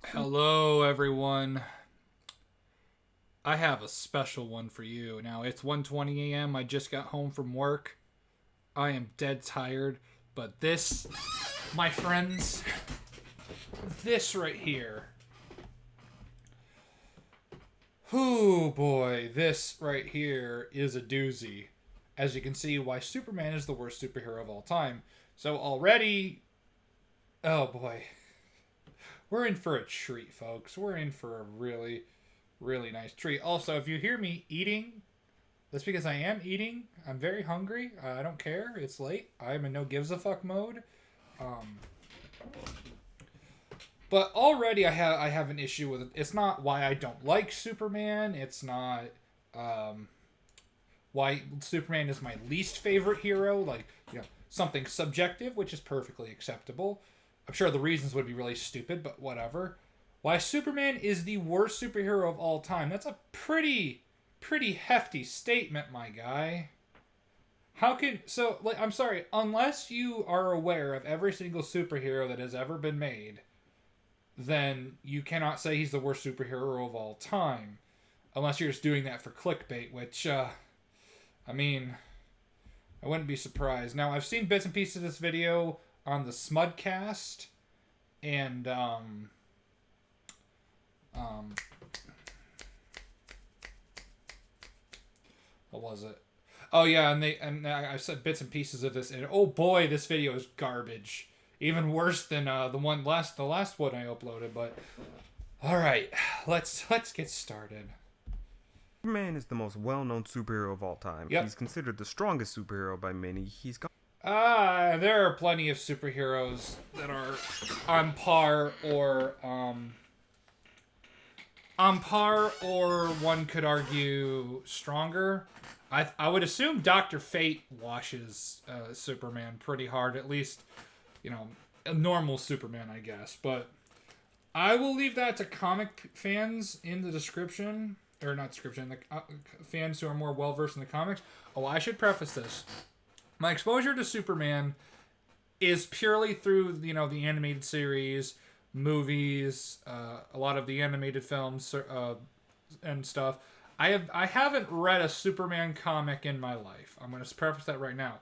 Hello everyone. I have a special one for you. Now it's 1:20 a.m. I just got home from work. I am dead tired, but this, my friends, this right here. Whoo boy, this right here is a doozy. As you can see, why Superman is the worst superhero of all time. So already, oh boy, we're in for a treat, folks. We're in for a really nice treat. Also, if you hear me eating, that's because I am eating. I'm very hungry. I don't care. It's late. I'm in no gives a fuck mode. Um, but already I have an issue with it. It's not why I don't like Superman. It's not um, why Superman is my least favorite hero. Like, something subjective, which is perfectly acceptable. I'm sure the reasons would be really stupid, but whatever. Why Superman is the worst superhero of all time. That's a pretty hefty statement, my guy. How can I'm sorry, unless you are aware of every single superhero that has ever been made, then you cannot say he's the worst superhero of all time. Unless you're just doing that for clickbait, which I mean, I wouldn't be surprised. Now, I've seen bits and pieces of this video on the Smudcast, and um, what was it? Oh yeah, and I said bits and pieces of this, and oh boy, this video is garbage. Even worse than the last one I uploaded. But all right, let's get started. Superman is the most well-known superhero of all time. Yep. He's considered the strongest superhero by many. He's got There are plenty of superheroes that are on par or one could argue stronger. I would assume Dr. Fate washes Superman pretty hard, at least, a normal Superman, I guess. But I will leave that to comic fans in the description, or not description, the fans who are more well versed in the comics. Oh, I should preface this. My exposure to Superman is purely through, the animated series, movies, a lot of the animated films, and stuff. I haven't read a Superman comic in my life. I'm going to preface that right now.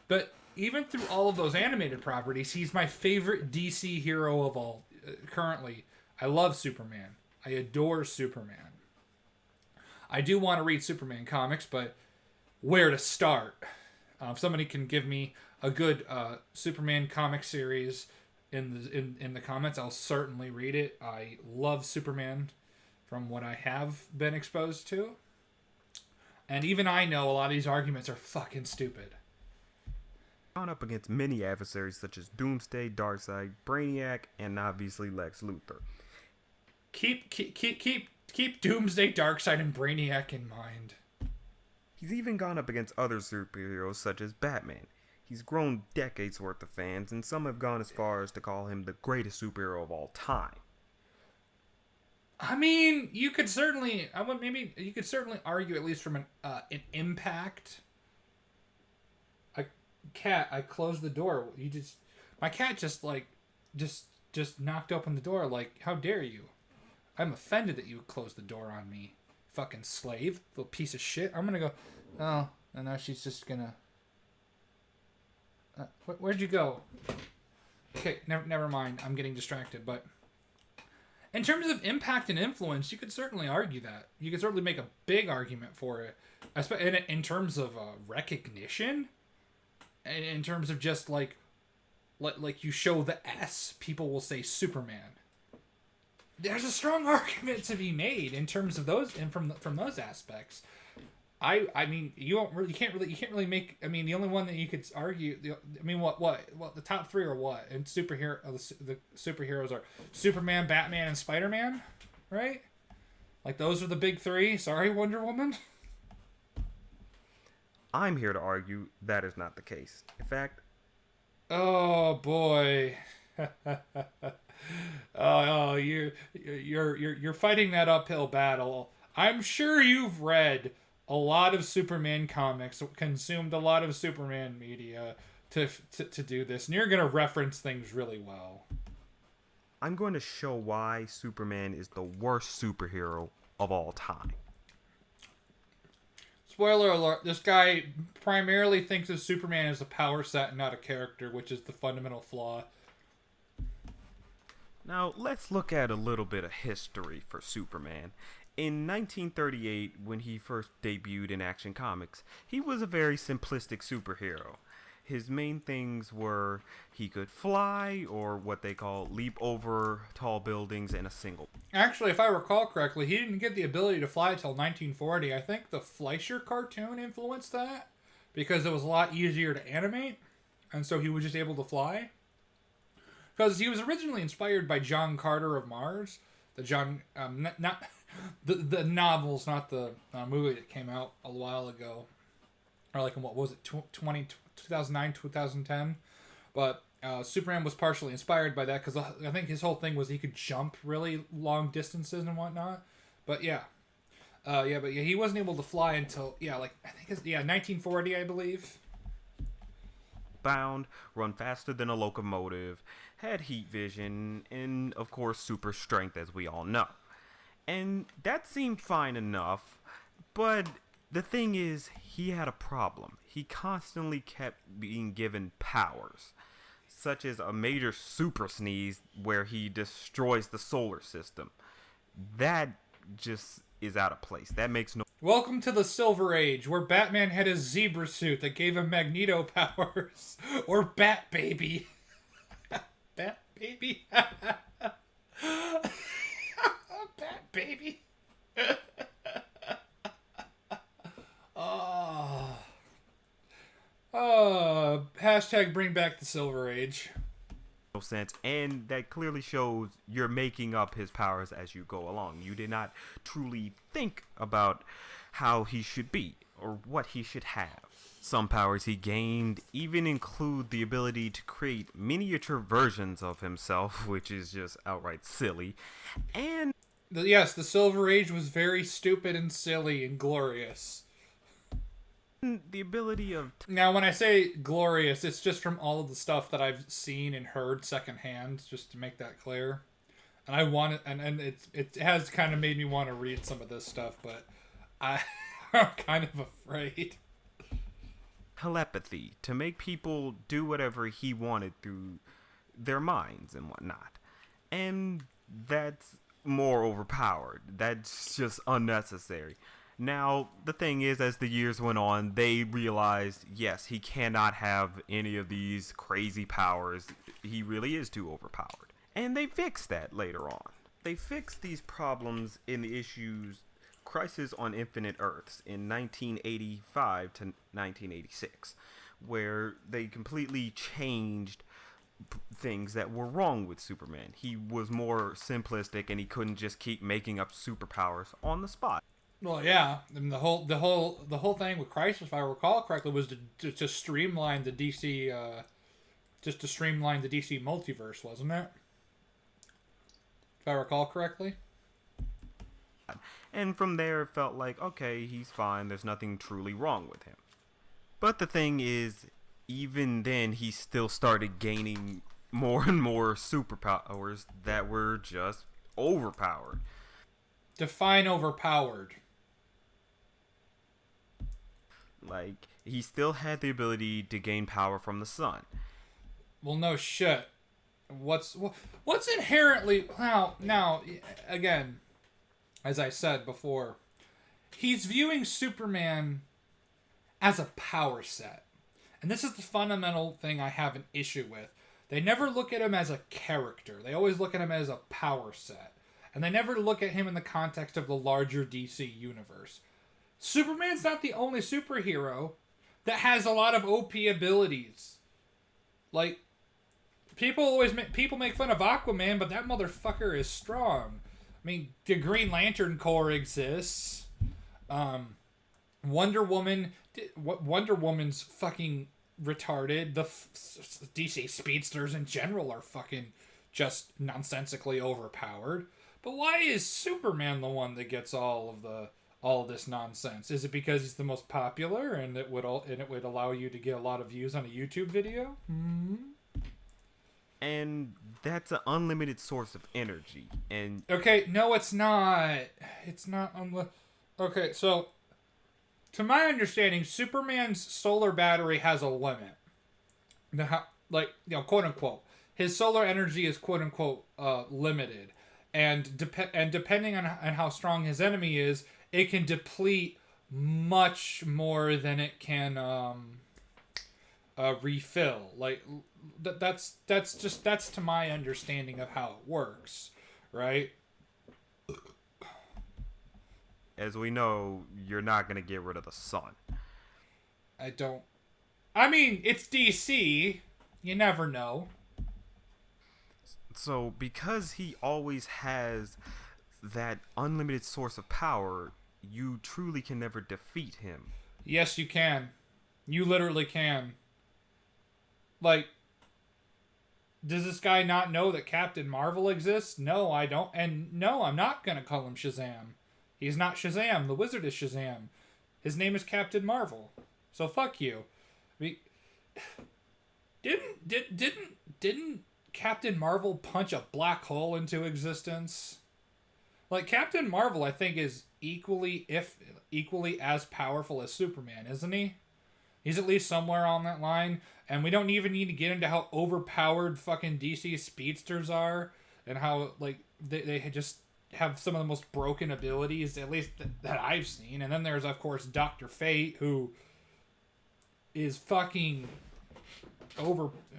But even through all of those animated properties, he's my favorite DC hero of all currently. I love Superman. I adore Superman. I do want to read Superman comics, but where to start? If somebody can give me a good Superman comic series in the comments, I'll certainly read it. I love Superman from what I have been exposed to. And even I know a lot of these arguments are fucking stupid. gone up against many adversaries such as Doomsday, Darkseid, Brainiac, and obviously Lex Luthor. Keep Doomsday, Darkseid, and Brainiac in mind. He's even gone up against other superheroes such as Batman. He's grown decades worth of fans, and some have gone as far as to call him the greatest superhero of all time. I mean, you could certainly argue, at least from an impact. I closed the door. My cat just knocked open the door. Like, how dare you? I'm offended that you closed the door on me, fucking slave, little piece of shit. I'm gonna go. Oh, and now she's just gonna. Where'd you go? Okay, never mind. I'm getting distracted, but. In terms of impact and influence, you could certainly argue that. You could certainly make a big argument for it. In terms of recognition, in terms of just like you show the S, people will say Superman. There's a strong argument to be made in terms of those and from those aspects. I mean, you can't really make. I mean, the only one that you could argue. I mean, what the top three are what? And the superheroes are Superman, Batman, and Spider-Man, right? Like, those are the big three. Sorry, Wonder Woman. I'm here to argue that is not the case. In fact, Oh boy. You're fighting that uphill battle. I'm sure you've read a lot of Superman comics, consumed a lot of Superman media to do this, and you're gonna reference things really well. I'm going to show why Superman is the worst superhero of all time. Spoiler alert, this guy primarily thinks of Superman as a power set and not a character, which is the fundamental flaw. Now, let's look at a little bit of history for Superman. In 1938, when he first debuted in Action Comics, he was a very simplistic superhero. His main things were he could fly, or what they call leap over tall buildings in a single. Actually, if I recall correctly, he didn't get the ability to fly until 1940. I think the Fleischer cartoon influenced that because it was a lot easier to animate, and so he was just able to fly. Because he was originally inspired by John Carter of Mars, the not the novels, not the movie that came out a while ago, or like in what was it, 2009, 2010. But Superman was partially inspired by that because I think his whole thing was he could jump really long distances and whatnot. But yeah, he wasn't able to fly until I think it's 1940, I believe. Bound, run faster than a locomotive, had heat vision, and of course super strength, as we all know. And that seemed fine enough, but the thing is, he had a problem. He constantly kept being given powers, such as a major super sneeze where he destroys the solar system. That just is out of place. That makes no... Welcome to the Silver Age, where Batman had a zebra suit that gave him Magneto powers. Or Bat Baby. Bat Baby. Bat Baby. Hashtag bring back the Silver Age. No sense, and that clearly shows you're making up his powers as you go along. You did not truly think about how he should be or what he should have. Some powers he gained even include the ability to create miniature versions of himself, which is just outright silly. And yes, the Silver Age was very stupid and silly and glorious. The ability of... Now, when I say glorious, it's just from all of the stuff that I've seen and heard secondhand, just to make that clear. And I want it, and it has kind of made me want to read some of this stuff, but I'm kind of afraid. Telepathy, to make people do whatever he wanted through their minds and whatnot. And that's more overpowered. That's just unnecessary. Now, the thing is, as the years went on, they realized, yes, he cannot have any of these crazy powers. He really is too overpowered. And they fixed that later on. They fixed these problems in the issues Crisis on Infinite Earths in 1985 to 1986, where they completely changed things that were wrong with Superman. He was more simplistic and he couldn't just keep making up superpowers on the spot. Well, yeah, and the whole thing with Crisis, if I recall correctly, was to streamline the DC, just to streamline the DC multiverse, wasn't it? If I recall correctly. And from there, it felt like, okay, he's fine. There's nothing truly wrong with him. But the thing is, even then, he still started gaining more and more superpowers that were just overpowered. Define overpowered. Like, he still had the ability to gain power from the sun. Well, no shit. What's inherently now again, as I said before, he's viewing Superman as a power set. And this is the fundamental thing I have an issue with. They never look at him as a character. They always look at him as a power set. And they never look at him in the context of the larger DC universe. Superman's not the only superhero that has a lot of OP abilities. Like, people make fun of Aquaman, but that motherfucker is strong. I mean, the Green Lantern Corps exists. Wonder Woman's fucking retarded. The DC speedsters in general are fucking just nonsensically overpowered. But why is Superman the one that gets all of this nonsense? Is it because he's the most popular and it would allow you to get a lot of views on a YouTube video? Mm-hmm. And that's an unlimited source of energy, and Okay, no, it's not. It's not. Okay, so to my understanding, Superman's solar battery has a limit. Like, quote unquote, his solar energy is quote unquote limited, and depending on how strong his enemy is, it can deplete much more than it can refill. Like that's to my understanding of how it works, right? as we know, you're not gonna get rid of the sun. I don't. I mean, it's DC. You never know. So because he always has that unlimited source of power, you truly can never defeat him. Yes, you can. You literally can. Like, does this guy not know that Captain Marvel exists? No, I don't. And no, I'm not going to call him Shazam. He's not Shazam. The Wizard is Shazam. His name is Captain Marvel. So fuck you. I mean, didn't Captain Marvel punch a black hole into existence? Like, Captain Marvel, I think, is equally as powerful as Superman, isn't he? He's at least somewhere on that line, and we don't even need to get into how overpowered fucking DC speedsters are, and how, like, they just have some of the most broken abilities, at least that I've seen. And then there's, of course, Dr. Fate, who is fucking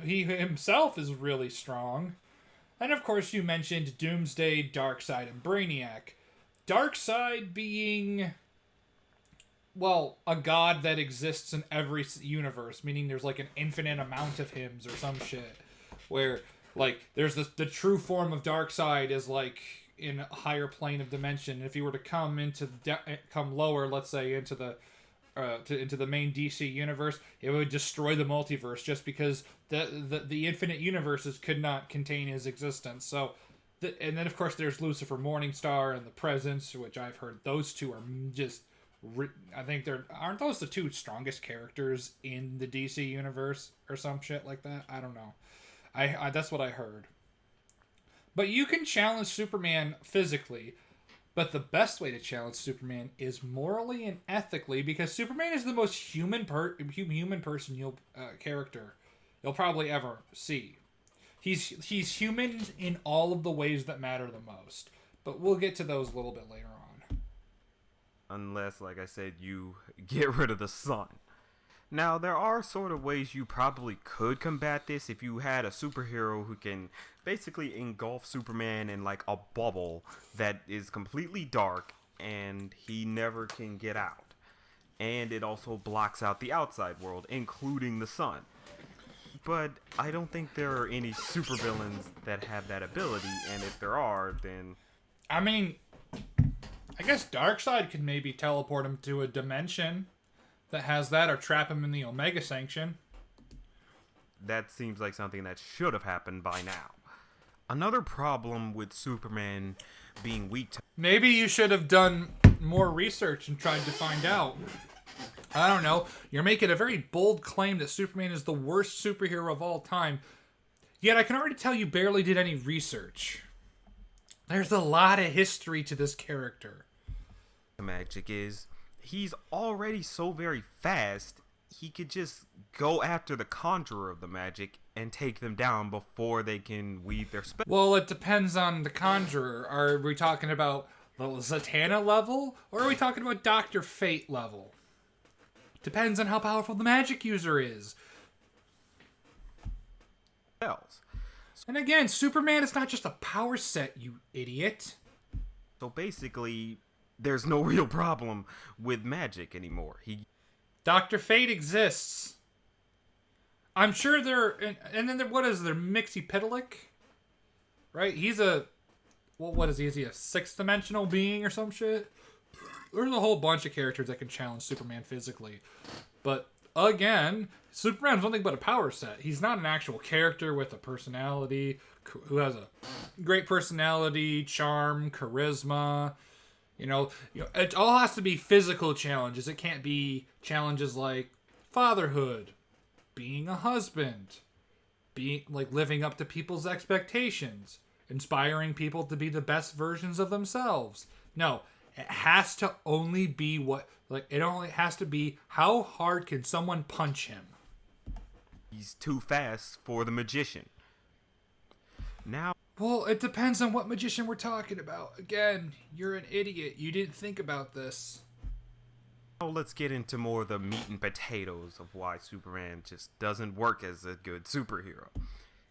he himself is really strong. And of course you mentioned Doomsday, Darkseid, and Brainiac. Darkseid being, well, a god that exists in every universe, meaning there's like an infinite amount of him or some shit. Where, like, there's the true form of Darkseid is like in a higher plane of dimension. If he were to come come lower, let's say into the into the main DC universe, it would destroy the multiverse just because the infinite universes could not contain his existence. So, and then of course there's Lucifer Morningstar and the Presence, which I've heard those two are just. I think aren't those the two strongest characters in the DC universe or some shit like that? I don't know. I that's what I heard. But you can challenge Superman physically. But the best way to challenge Superman is morally and ethically, because Superman is the most human person character you'll probably ever see. He's human in all of the ways that matter the most. But we'll get to those a little bit later on. Unless, like I said, you get rid of the sun. Now, there are sort of ways you probably could combat this if you had a superhero who can basically engulf Superman in like a bubble that is completely dark and he never can get out. And it also blocks out the outside world, including the sun. But I don't think there are any supervillains that have that ability, and if there are, then... I mean, I guess Darkseid could maybe teleport him to a dimension that has that, or trap him in the Omega Sanction. That seems like something that should have happened by now. Another problem with Superman being weak to... Maybe you should have done more research and tried to find out. I don't know. You're making a very bold claim that Superman is the worst superhero of all time. Yet I can already tell you barely did any research. There's a lot of history to this character. Magic is... he's already so very fast, he could just go after the conjurer of the magic and take them down before they can weave their spell. Well, it depends on the conjurer. Are we talking about the Zatanna level, or are we talking about Dr. Fate level? Depends on how powerful the magic user is. And again, Superman is not just a power set, you idiot. So basically, there's no real problem with magic anymore. Dr. Fate exists. I'm sure and then what is there, Mxyzptlk? Right? He's what is he? Is he a sixth dimensional being or some shit? There's a whole bunch of characters that can challenge Superman physically. But again, Superman's nothing but a power set. He's not an actual character with a personality, who has a great personality, charm, charisma. You know, it all has to be physical challenges. It can't be challenges like fatherhood, being a husband, being like living up to people's expectations, inspiring people to be the best versions of themselves. No, it has to only be it only has to be how hard can someone punch him. He's too fast for the magician. Now, Well, it depends on what magician we're talking about. Again, you're an idiot. You didn't think about this. let's get into more of the meat and potatoes of why Superman just doesn't work as a good superhero.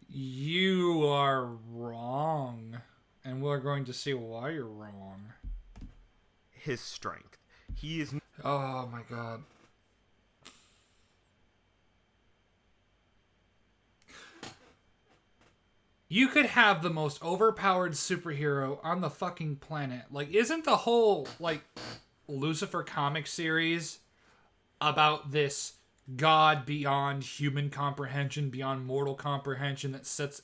You are wrong. And we're going to see why you're wrong. His strength. He is Oh my god. You could have the most overpowered superhero on the fucking planet. Like, isn't the whole, like, Lucifer comic series about this god beyond human comprehension, beyond mortal comprehension that sits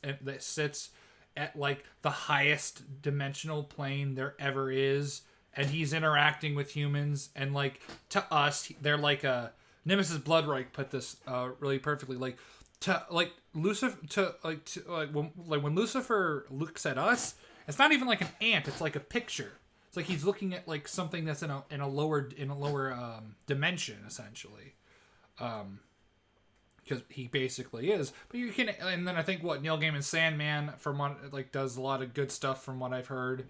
at like the highest dimensional plane there ever is, and he's interacting with humans, and like to us they're like a Nemesis Bloodreich put this really perfectly, like to like Lucifer to when Lucifer looks at us, it's not even like an ant, it's like a picture. It's like he's looking at like something that's in a lower dimension, essentially. Because he basically is. But you can, and then I think what Neil Gaiman's Sandman, from what like does a lot of good stuff from what I've heard.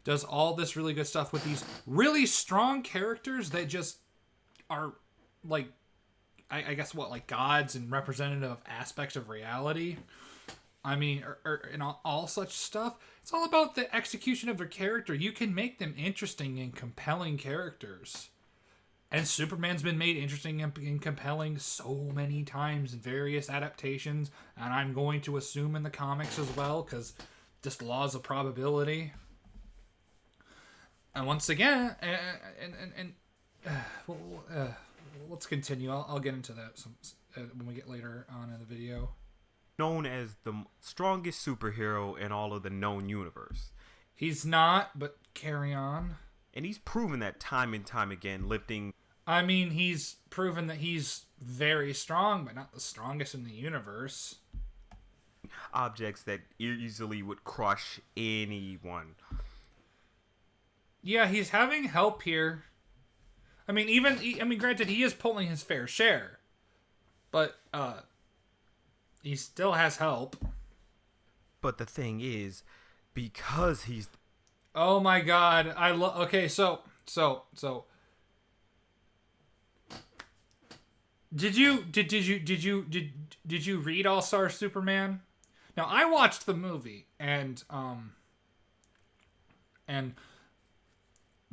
Does all this really good stuff with these really strong characters that just are like, I guess what, like gods and representative aspects of reality. I mean, or and all such stuff. It's all about the execution of their character. You can make them interesting and compelling characters. And Superman's been made interesting and compelling so many times in various adaptations. And I'm going to assume in the comics as well, because just laws of probability. And once again, let's continue. I'll get into that when we get later on in the video. known as the strongest superhero in all of the known universe. He's not, but carry on. And he's proven that time and time again, lifting... I mean, he's proven that he's very strong, but not the strongest in the universe. objects that easily would crush anyone. Yeah, he's having help here. I mean, granted, he is pulling his fair share. But, he still has help. But the thing is, because he's... Oh my god, okay, so... Did you read All-Star Superman? Now, I watched the movie, and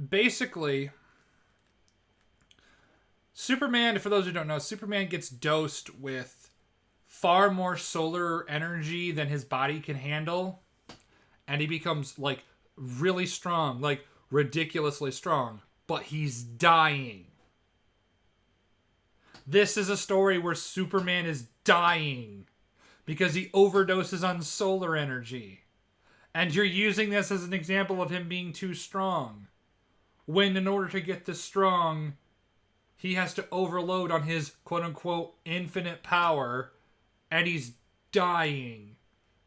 basically, Superman, for those who don't know, Superman gets dosed with far more solar energy than his body can handle, and he becomes, like, really strong, like, ridiculously strong, but he's dying. This is a story where Superman is dying because he overdoses on solar energy. And you're using this as an example of him being too strong. When in order to get this strong, he has to overload on his quote-unquote infinite power, and he's dying.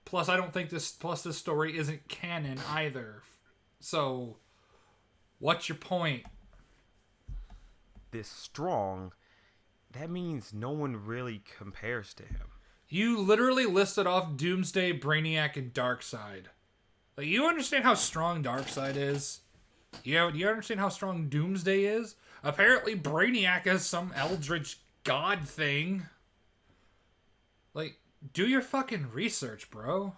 Plus, I don't think this story isn't canon either. So, what's your point? this strong, that means no one really compares to him. You literally listed off Doomsday, Brainiac, and Darkseid. Like, you understand how strong Darkseid is? Do you understand how strong Doomsday is? Apparently, Brainiac is some eldritch god thing. Like, do your fucking research, bro.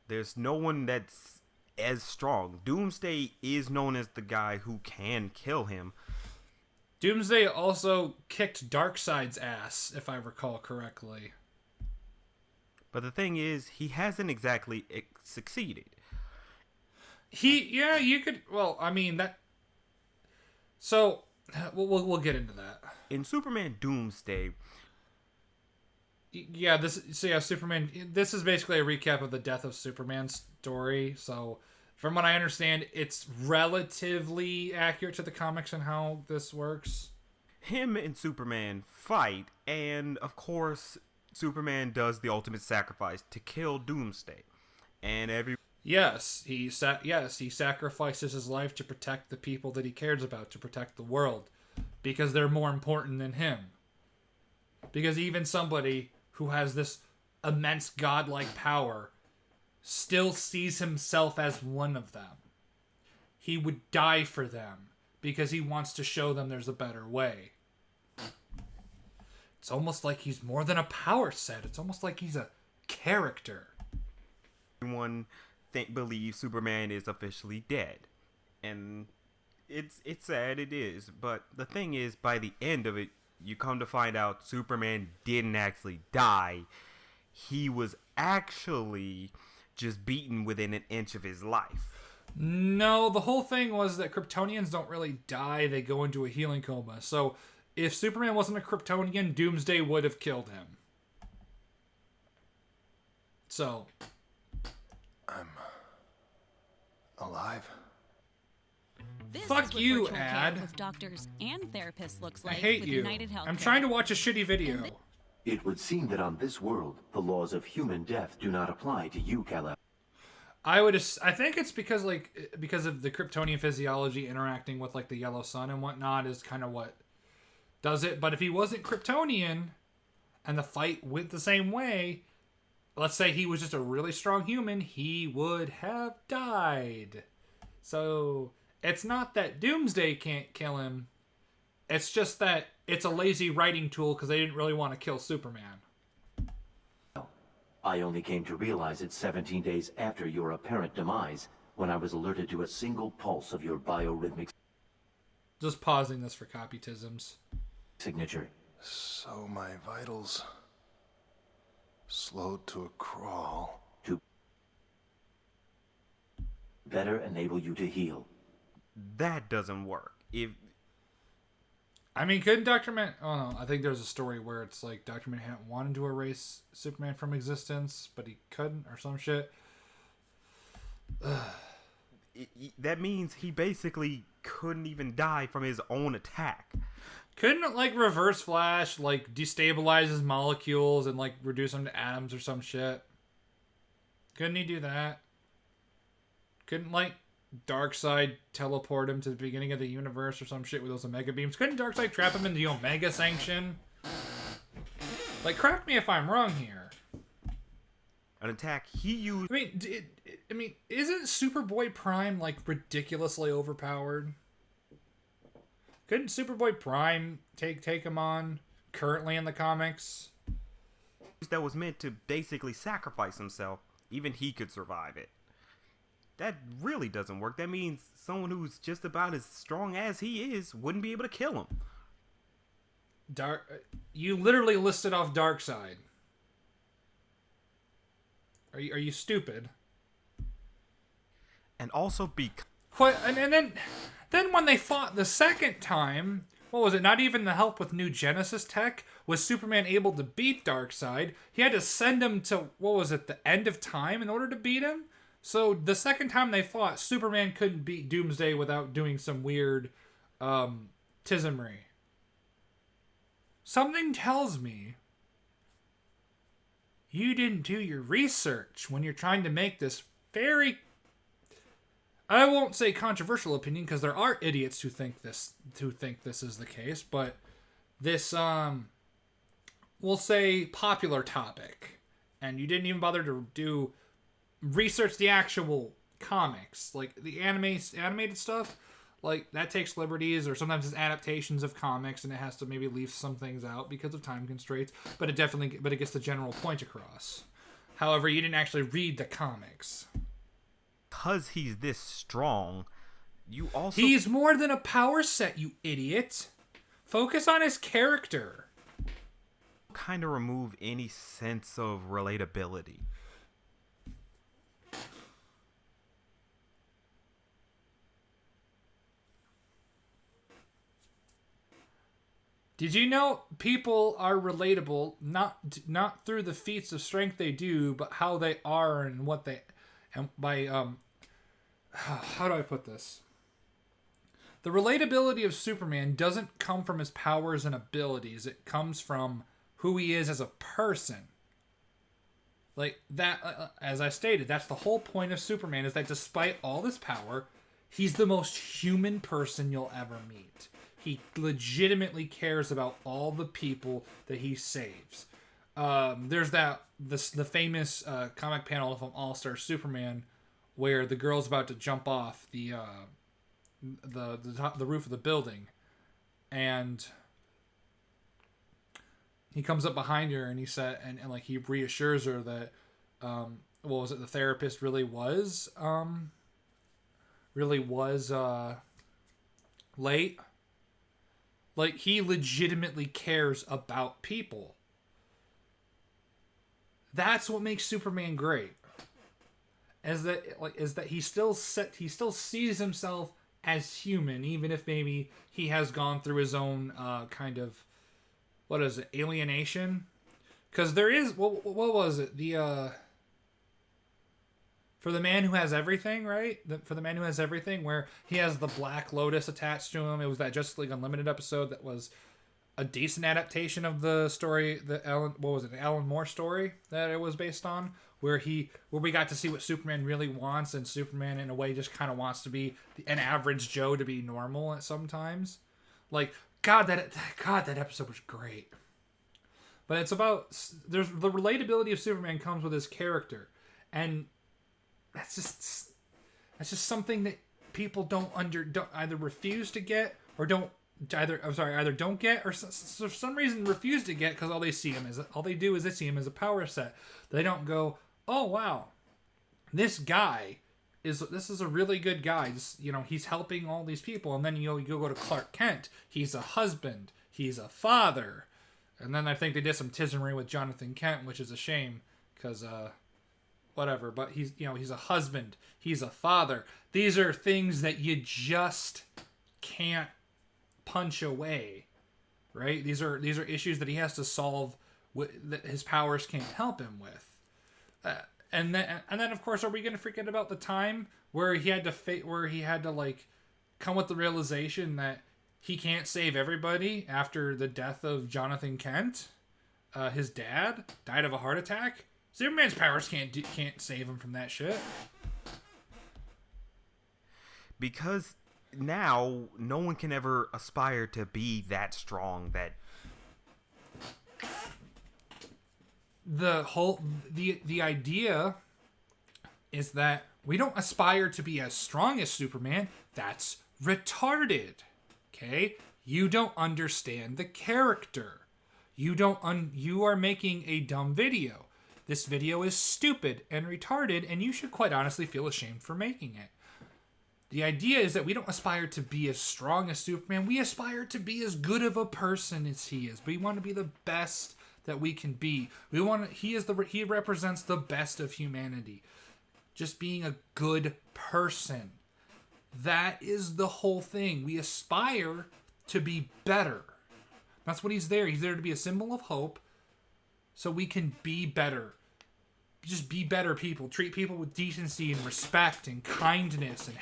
There's no one that's as strong. Doomsday is known as the guy who can kill him. Doomsday also kicked Darkseid's ass, if I recall correctly. But the thing is, he hasn't exactly succeeded. You could, well, I mean, that... So, we'll get into that. In Superman Doomsday... Yeah, Superman... This is basically a recap of the death of Superman's story, so... From what I understand, it's relatively accurate to the comics and how this works. Him and Superman fight, and of course, Superman does the ultimate sacrifice to kill Doomsday, and Yes, he sacrifices his life to protect the people that he cares about, to protect the world, because they're more important than him. Because even somebody who has this immense godlike power still sees himself as one of them. He would die for them because he wants to show them there's a better way. It's almost like he's more than a power set. It's almost like he's a character. everyone believes Superman is officially dead, and it's sad, it is. But the thing is, by the end of it, you come to find out Superman didn't actually die. He was actually just beaten within an inch of his life. No, the whole thing was that Kryptonians don't really die. They go into a healing coma. So if Superman wasn't a Kryptonian, Doomsday would have killed him. So I'm alive. This Fuck is what you, virtual care Ad. with doctors and therapists looks I like hate with you. United Healthcare. I'm trying to watch a shitty video. It would seem that on this world, the laws of human death do not apply to you, Kal-El. I think it's because of the Kryptonian physiology interacting with like the yellow sun and whatnot is kind of what does it. But if he wasn't Kryptonian and the fight went the same way, let's say he was just a really strong human, he would have died. So it's not that Doomsday can't kill him. It's just that it's a lazy writing tool because they didn't really want to kill Superman. I only came to realize it 17 days after your apparent demise, when I was alerted to a single pulse of your biorhythmic Just pausing this for copytisms. signature. So my vitals slowed to a crawl. To better enable you to heal. That doesn't work. I mean, couldn't Dr. Man... Oh, no. I think there's a story where it's like Dr. Manhattan wanted to erase Superman from existence, but he couldn't or some shit. That means he basically couldn't even die from his own attack. Couldn't it, like, Reverse Flash, like, destabilize his molecules and, like, reduce them to atoms or some shit? Couldn't he do that? Couldn't, like, Darkseid teleport him to the beginning of the universe or some shit with those Omega beams? Couldn't Darkseid trap him in the Omega Sanction? Like, correct me if I'm wrong here. An attack he used. I mean, isn't Superboy Prime, like, ridiculously overpowered? Couldn't Superboy Prime take him on currently in the comics? That was meant to basically sacrifice himself. Even he could survive it. That really doesn't work. That means someone who's just about as strong as he is wouldn't be able to kill him. You literally listed off Darkseid. Are you stupid? And also What? And then when they fought the second time, what was it? Not even the help with New Genesis tech was Superman able to beat Darkseid. He had to send him to, what was it, the end of time in order to beat him. So the second time they fought, Superman couldn't beat Doomsday without doing some weird tismery. Something tells me you didn't do your research when you're trying to make this very, I won't say controversial opinion because there are idiots who think this is the case, but this we'll say popular topic, and you didn't even bother to research the actual comics, like the animated stuff. Like, that takes liberties, or sometimes it's adaptations of comics, and it has to maybe leave some things out because of time constraints, but it gets the general point across. However, you didn't actually read the comics. Because he's this strong, He's more than a power set, you idiot. Focus on his character. kind of remove any sense of relatability. Did you know people are relatable not through the feats of strength they do, but how they are and what they, and by how do I put this? The relatability of Superman doesn't come from his powers and abilities. It comes from who he is as a person. Like that, as I stated, that's the whole point of Superman, is that despite all this power, he's the most human person you'll ever meet. He legitimately cares about all the people that he saves. There's the famous comic panel from All Star Superman, where the girl's about to jump off the roof of the building, and he comes up behind her and he said, and like he reassures her that, what was it? The therapist really was late. Like, he legitimately cares about people. That's what makes Superman great. Is that he still sees himself as human, even if maybe he has gone through his own kind of, what is it, alienation? Because there is, what was it, for the Man Who Has Everything, right? For the Man Who Has Everything, where he has the Black Lotus attached to him. It was that Justice League Unlimited episode that was a decent adaptation of the story, the Alan Moore story that it was based on, where we got to see what Superman really wants, and Superman in a way just kind of wants to be an average Joe, to be normal at sometimes. Like, God, that episode was great. But it's about, there's the relatability of Superman comes with his character, and that's just something that people don't either refuse to get or either don't get or for some reason refuse to get, because all they see him as a power set. They don't go, oh wow, this is a really good guy. He's helping all these people, and then you go to Clark Kent. He's a husband. He's a father. And then I think they did some tizonery with Jonathan Kent, which is a shame, because whatever. But he's a husband. He's a father. These are things that you just can't punch away, right? These are issues that he has to solve, that his powers can't help him with. And then of course, are we going to forget about the time where he had to like come with the realization that he can't save everybody after the death of Jonathan Kent? His dad died of a heart attack. Superman's powers can't save him from that shit. Because now no one can ever aspire to be that strong. That the idea is that we don't aspire to be as strong as Superman. That's retarded. Okay? You don't understand the character. You are making a dumb video. This video is stupid and retarded, and you should quite honestly feel ashamed for making it. The idea is that we don't aspire to be as strong as Superman. We aspire to be as good of a person as he is. We want to be the best that we can be. He represents the best of humanity. Just being a good person. That is the whole thing. We aspire to be better. That's what he's there. He's there to be a symbol of hope, so we can be better. Just be better people. Treat people with decency and respect and kindness, and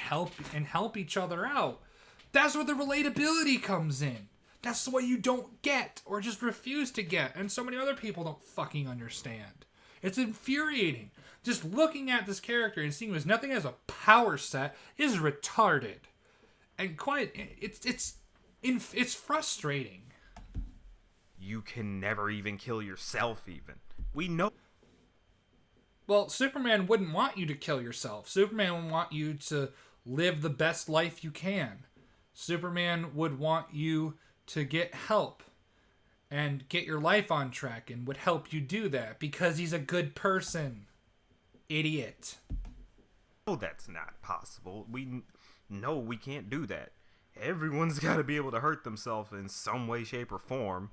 help each other out. That's where the relatability comes in. That's what you don't get, or just refuse to get, and so many other people don't fucking understand. It's infuriating. Just looking at this character and seeing him as nothing as a power set is retarded, and it's frustrating. you can never even kill yourself. Even we know. Well, Superman wouldn't want you to kill yourself. Superman would want you to live the best life you can. Superman would want you to get help and get your life on track, and would help you do that because he's a good person. Idiot. No, that's not possible. We can't do that. Everyone's got to be able to hurt themselves in some way, shape, or form.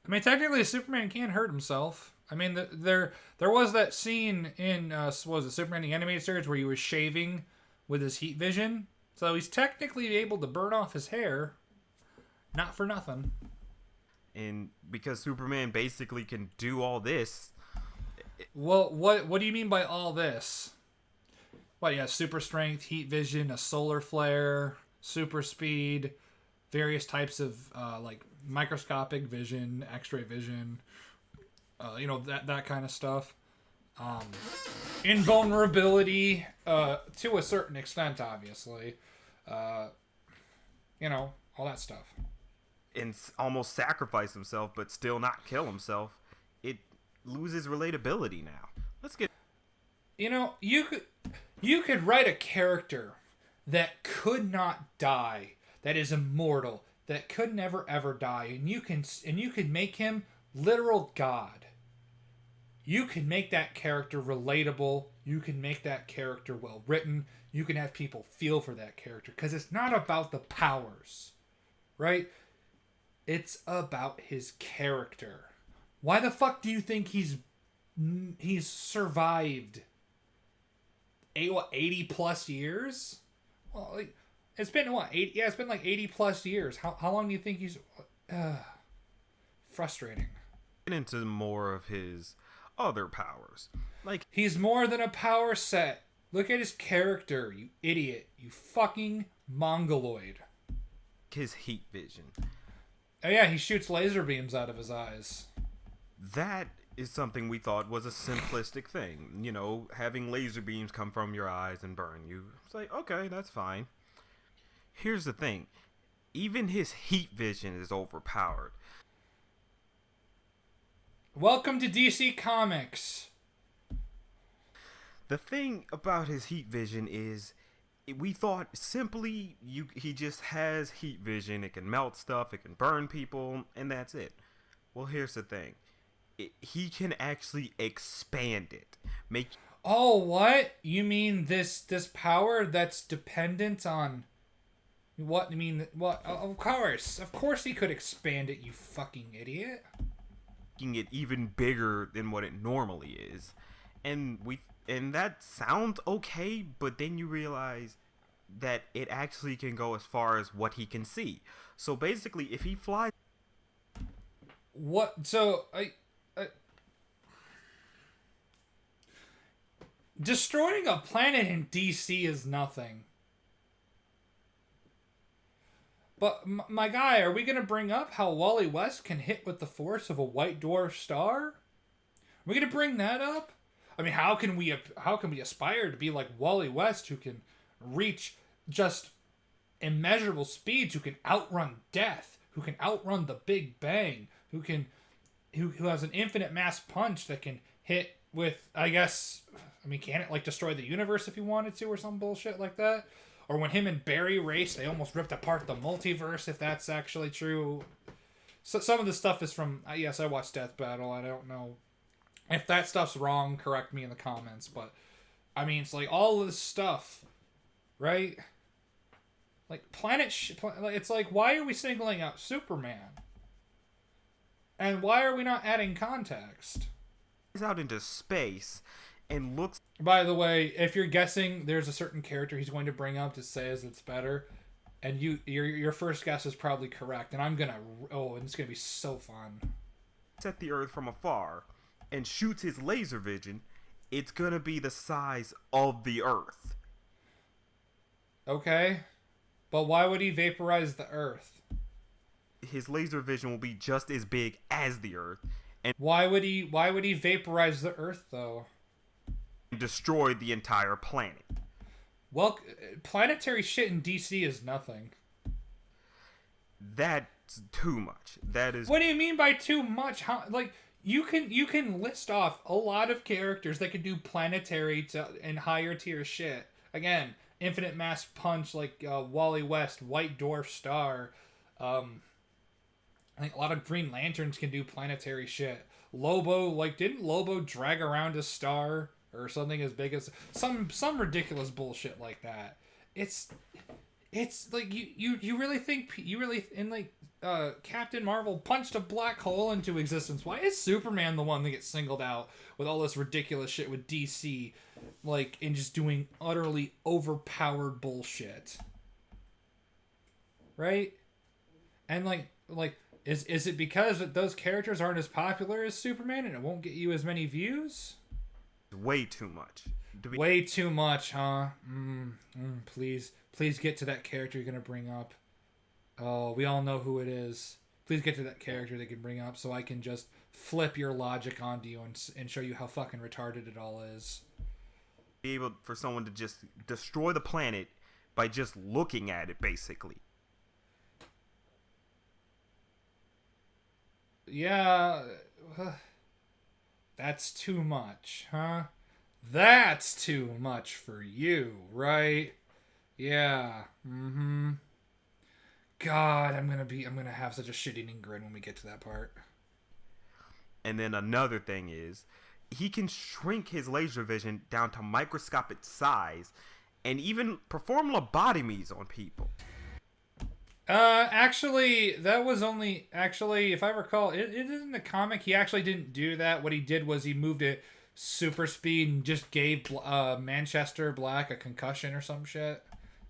I mean, technically, Superman can hurt himself. I mean, there was that scene in what was it, Superman the Animated Series, where he was shaving with his heat vision, so he's technically able to burn off his hair. Not for nothing. And because Superman basically can do all this. Well, what do you mean by all this? What, yeah, super strength, heat vision, a solar flare, super speed, various types of microscopic vision, X-ray vision, that kind of stuff. Invulnerability to a certain extent, obviously. All that stuff. And almost sacrifice himself, but still not kill himself. It loses relatability now. Let's get. You could write a character that could not die, that is immortal, that could never ever die, and you can make him literal god. You can make that character relatable. You can make that character well written. You can have people feel for that character because it's not about the powers, right? It's about his character. Why the fuck do you think he's survived 80 plus years? Well, it's been what? 80? Yeah, it's been like 80 plus years. How long do you think he's frustrating? Get into more of his other powers. Like, he's more than a power set. Look at his character, you idiot. You fucking mongoloid. his heat vision. Oh yeah, he shoots laser beams out of his eyes. That is something we thought was a simplistic thing. You know, having laser beams come from your eyes and burn you. It's like, okay, that's fine. Here's the thing. Even his heat vision is overpowered. Welcome to DC Comics. The thing about his heat vision is, we thought simply he just has heat vision. It can melt stuff, it can burn people, and that's it. Well, here's the thing. He can actually expand it. Oh, what? You mean this power that's dependent on... What? I mean, what? Of course he could expand it, you fucking idiot. Making it even bigger than what it normally is. And that sounds okay, but then you realize that it actually can go as far as what he can see. So basically, if he flies... What? So, destroying a planet in DC is nothing. But, my guy, are we going to bring up how Wally West can hit with the force of a white dwarf star? Are we going to bring that up? I mean, how can we aspire to be like Wally West, who can reach just immeasurable speeds, who can outrun death, who can outrun the Big Bang, who has an infinite mass punch that can hit with, can it like destroy the universe if he wanted to, or some bullshit like that? Or when him and Barry raced, they almost ripped apart the multiverse, if that's actually true. So some of the stuff is from, yes, I watched Death Battle. I don't know if that stuff's wrong. Correct me in the comments. But, I mean, it's like all of this stuff, right? Like, it's like, why are we singling out Superman? And why are we not adding context? He's out into space and looks... By the way, if you're guessing there's a certain character he's going to bring up to say it's better, and your first guess is probably correct, and and it's gonna be so fun. At the Earth from afar and shoots his laser vision, it's gonna be the size of the Earth. Okay, but why would he vaporize the Earth? His laser vision will be just as big as the Earth, and why would he vaporize the Earth though? Destroy the entire planet. Well, planetary shit in DC is nothing. That's too much. That is... What do you mean by too much? How, like, you can list off a lot of characters that can do planetary and higher tier shit. Again, infinite mass punch like Wally West, White Dwarf Star. I think a lot of Green Lanterns can do planetary shit. Lobo, didn't Lobo drag around a star? Or something as big as some ridiculous bullshit like that. It's like you really think Captain Marvel punched a black hole into existence. Why is Superman the one that gets singled out with all this ridiculous shit with DC, and just doing utterly overpowered bullshit? Right? And is it because those characters aren't as popular as Superman and it won't get you as many views? Way too much. Way too much, huh? Please get to that character you're gonna bring up. Oh, we all know who it is. Please get to that character they can bring up so I can just flip your logic onto you and show you how fucking retarded it all is. Be able for someone to just destroy the planet by just looking at it, basically. Yeah, that's too much, huh? That's too much for you, right? Yeah. Mm-hmm. God, I'm gonna have such a shit-eating grin when we get to that part. And then another thing is, he can shrink his laser vision down to microscopic size and even perform lobotomies on people. Actually, that was only, if I recall, it is in the comic. He actually didn't do that. What he did was he moved it super speed and just gave Manchester Black a concussion or some shit.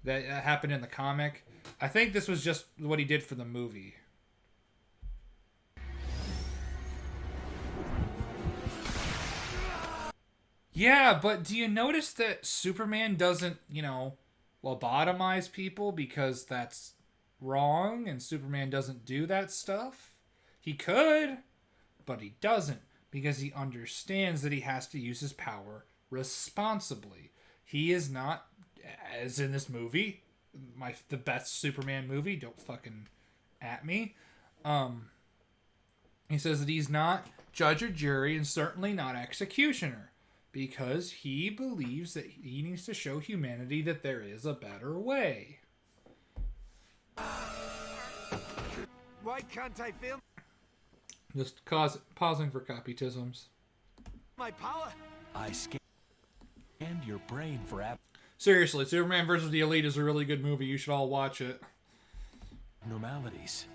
That happened in the comic. I think this was just what he did for the movie. Yeah, but do you notice that Superman doesn't, lobotomize people because that's wrong and Superman doesn't do that stuff? He could, but he doesn't because he understands that he has to use his power responsibly. He is not, as in this movie, the best Superman movie, don't fucking at me. He says that he's not judge or jury and certainly not executioner, because he believes that he needs to show humanity that there is a better way. Why can't I feel Just pausing for copytisms. my power? I scanned your brain for Seriously, Superman vs. the Elite is a really good movie. You should all watch it. abnormalities.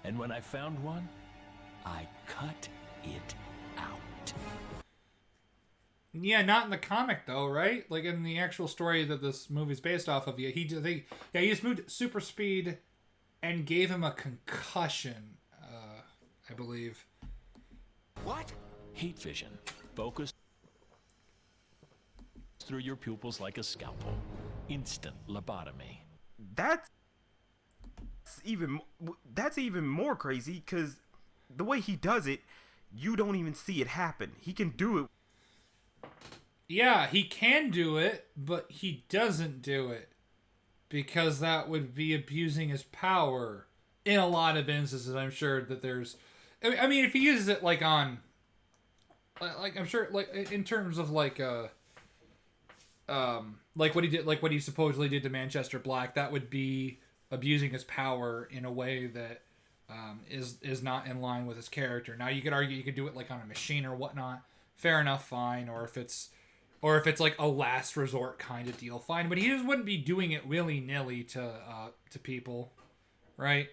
And when I found one, I cut it out. Yeah, not in the comic though, right? Like in the actual story that this movie's based off of. He just moved super speed and gave him a concussion, I believe. What? Heat vision. Focus through your pupils like a scalpel. Instant lobotomy. That's even more crazy because the way he does it, you don't even see it happen. He can do it. Yeah, he can do it, but he doesn't do it because that would be abusing his power in a lot of instances. I'm sure that there's, I mean, if he uses it like I'm sure, like in terms of like what he did, like what he supposedly did to Manchester Black, that would be abusing his power in a way that is not in line with his character. Now you could argue you could do it like on a machine or whatnot. Fair enough, fine. Or if it's like a last resort kind of deal, fine. But he just wouldn't be doing it willy nilly to people, right?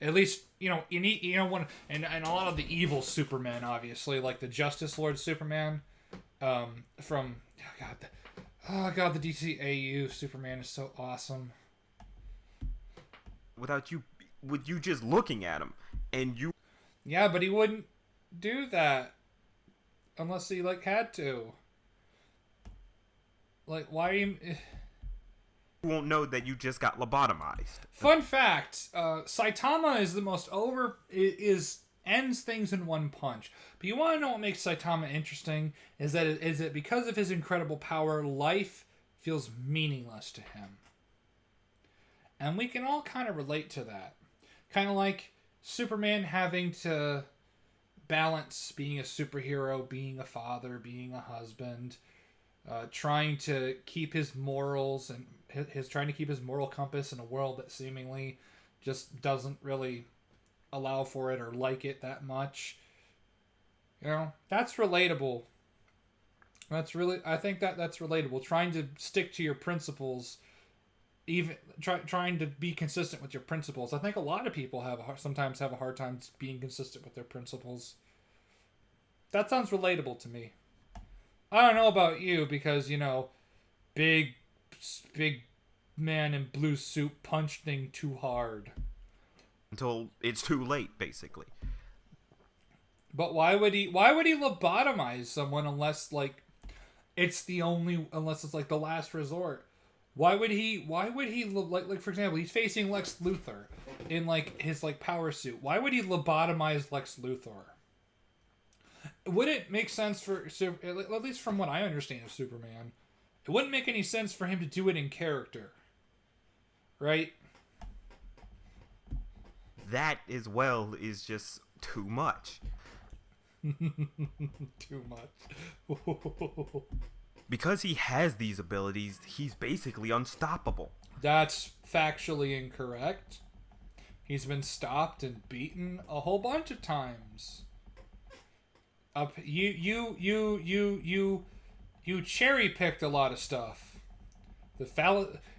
At least when and a lot of the evil Superman, obviously, like the Justice Lord Superman, from the DCAU Superman is so awesome. With you just looking at him, and you. Yeah, but he wouldn't do that unless he had to. Like, why are you? You won't know that you just got lobotomized. Fun fact: Saitama is the most ends things in one punch. But you want to know what makes Saitama interesting? Is that because of his incredible power, life feels meaningless to him, and we can all kind of relate to that. Kind of like Superman having to balance being a superhero, being a father, being a husband, trying to keep his morals and trying to keep his moral compass in a world that seemingly just doesn't really allow for it or like it that much. That's relatable. I think that's relatable. Trying to stick to your principles, even trying to be consistent with your principles. I think a lot of people sometimes have a hard time being consistent with their principles. That sounds relatable to me. I don't know about you because, big man in blue suit punched thing too hard. Until it's too late, basically. But why would he lobotomize someone unless it's the last resort? Why would he like for example, he's facing Lex Luthor in like his like power suit. Why would he lobotomize Lex Luthor? Would it make sense for, at least from what I understand of Superman, it wouldn't make any sense for him to do it in character. Right? That as well is just too much. Too much. Because he has these abilities, he's basically unstoppable. That's factually incorrect. He's been stopped and beaten a whole bunch of times. You cherry picked a lot of stuff.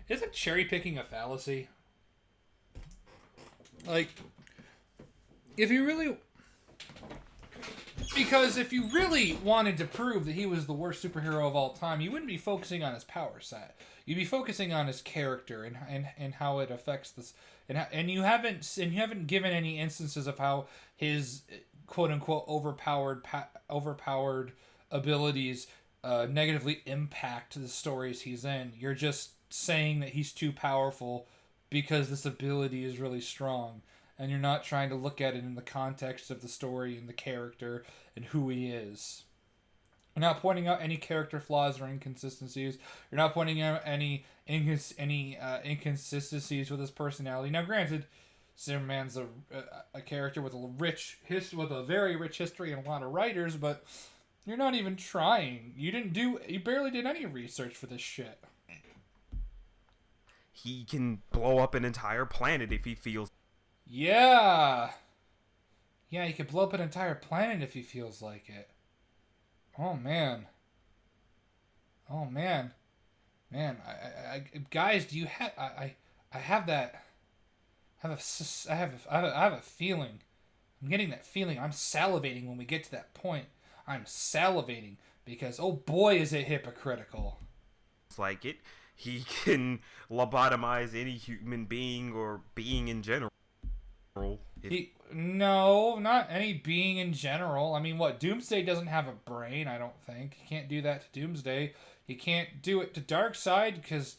Isn't cherry picking a fallacy? Like, if you really wanted to prove that he was the worst superhero of all time, you wouldn't be focusing on his power set. You'd be focusing on his character and how it affects this. And you haven't given any instances of how his quote unquote overpowered abilities negatively impact the stories he's in. You're just saying that he's too powerful because this ability is really strong, and you're not trying to look at it in the context of the story and the character and who he is. You're not pointing out any character flaws or inconsistencies. You're not pointing out any inconsistencies with his personality. Now, granted, Superman's a character with a very rich history and a lot of writers, but you're not even trying. You barely did any research for this shit. He can blow up an entire planet if he feels. Yeah, he could blow up an entire planet if he feels like it. Oh man. Guys, do you have? I have that. I have a feeling. I'm getting that feeling. I'm salivating when we get to that point. I'm salivating because oh boy is it hypocritical. It's like it. He can lobotomize any human being or being in general. No, not any being in general. I mean, what? Doomsday doesn't have a brain, I don't think. You can't do that to Doomsday. You can't do it to Darkseid because,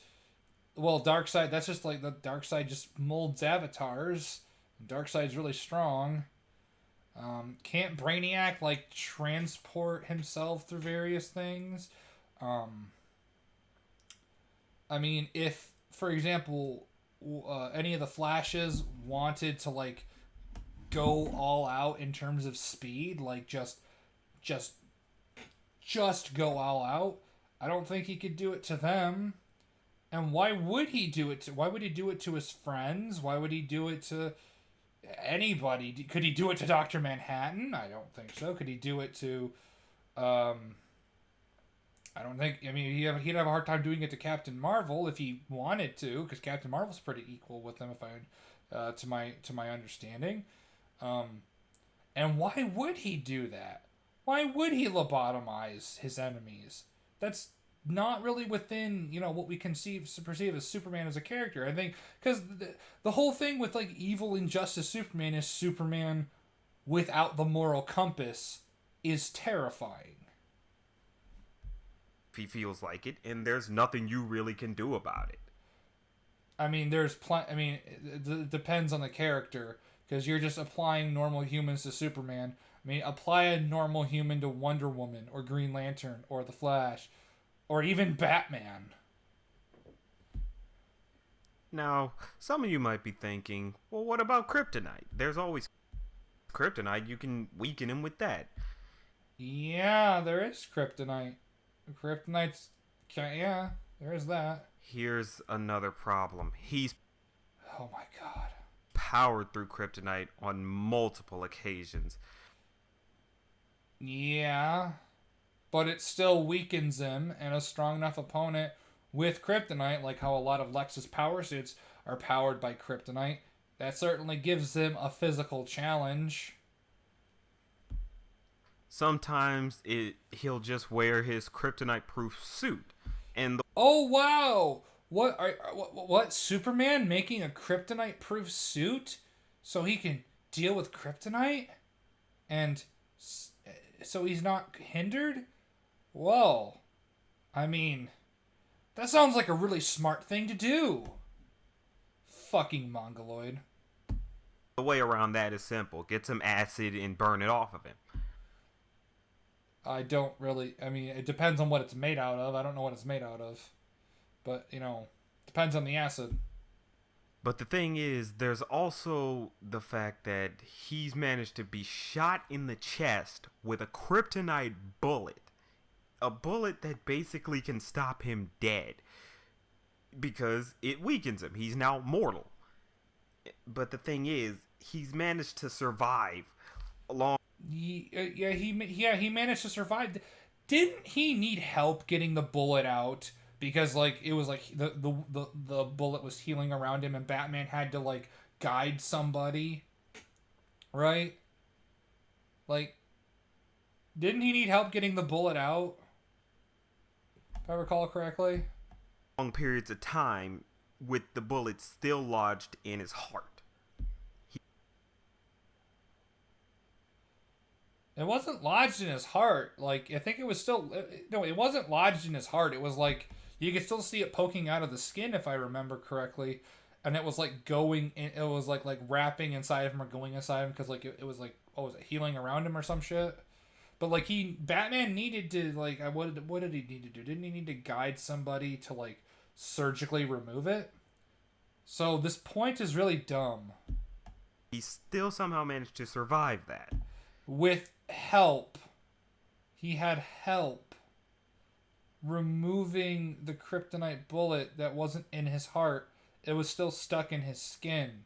well, Darkseid, that's just like the Darkseid just molds avatars. Darkseid's really strong. Can't Brainiac, like, transport himself through various things? I mean, if, for example, any of the Flashes wanted to, like, go all out in terms of speed, like, just go all out, I don't think he could do it to them. And why would he do it to his friends? Why would he do it to anybody? Could he do it to Dr. Manhattan? I don't think so. Could he do it to I don't think. I mean, he'd have a hard time doing it to Captain Marvel if he wanted to, because Captain Marvel's pretty equal with him, to my understanding. And why would he do that? Why would he lobotomize his enemies? That's not really within what we perceive as Superman as a character. I think because the whole thing with like evil injustice Superman is Superman without the moral compass is terrifying. He feels like it, and there's nothing you really can do about it. I mean, it depends on the character, because you're just applying normal humans to Superman. I mean, apply a normal human to Wonder Woman, or Green Lantern, or The Flash, or even Batman. Now, some of you might be thinking, well, what about Kryptonite? There's always Kryptonite. You can weaken him with that. Yeah, there is Kryptonite. Kryptonite's... Yeah, there is that. Here's another problem. He's... Oh my god. Powered through Kryptonite on multiple occasions. Yeah, but it still weakens him, and a strong enough opponent with Kryptonite, like how a lot of Lex's power suits are powered by Kryptonite, that certainly gives him a physical challenge. Sometimes he'll just wear his kryptonite-proof suit, and oh wow! What? Superman making a kryptonite-proof suit so he can deal with kryptonite, and so he's not hindered? Whoa! I mean, That sounds like a really smart thing to do. Fucking Mongoloid. The way around that is simple. Get some acid and burn it off of him. I don't really... I mean, it depends on what it's made out of. I don't know what it's made out of. But, you know, depends on the acid. But the thing is, there's also the fact that he's managed to be shot in the chest with a kryptonite bullet. A bullet that basically can stop him dead. Because it weakens him. He's now mortal. But the thing is, he's managed to survive along... He managed to survive. Didn't he need help getting the bullet out? Because, like, it was like the bullet was healing around him and Batman had to, like, guide somebody. Right? Like, didn't he need help getting the bullet out? If I recall correctly. Long periods of time with the bullet still lodged in his heart. It wasn't lodged in his heart. Like, I think it was still... No, it wasn't lodged in his heart. It was like... You could still see it poking out of the skin, if I remember correctly. And it was like going... It was like wrapping inside of him or going inside of him. Because, like, it was like... What was it? Healing around him or some shit? But, like, Batman needed to, like... What did he need to do? Didn't he need to guide somebody to, like, surgically remove it? So, this point is really dumb. He still somehow managed to survive that. With help. He had help removing the kryptonite bullet that wasn't in his heart. It was still stuck in his skin.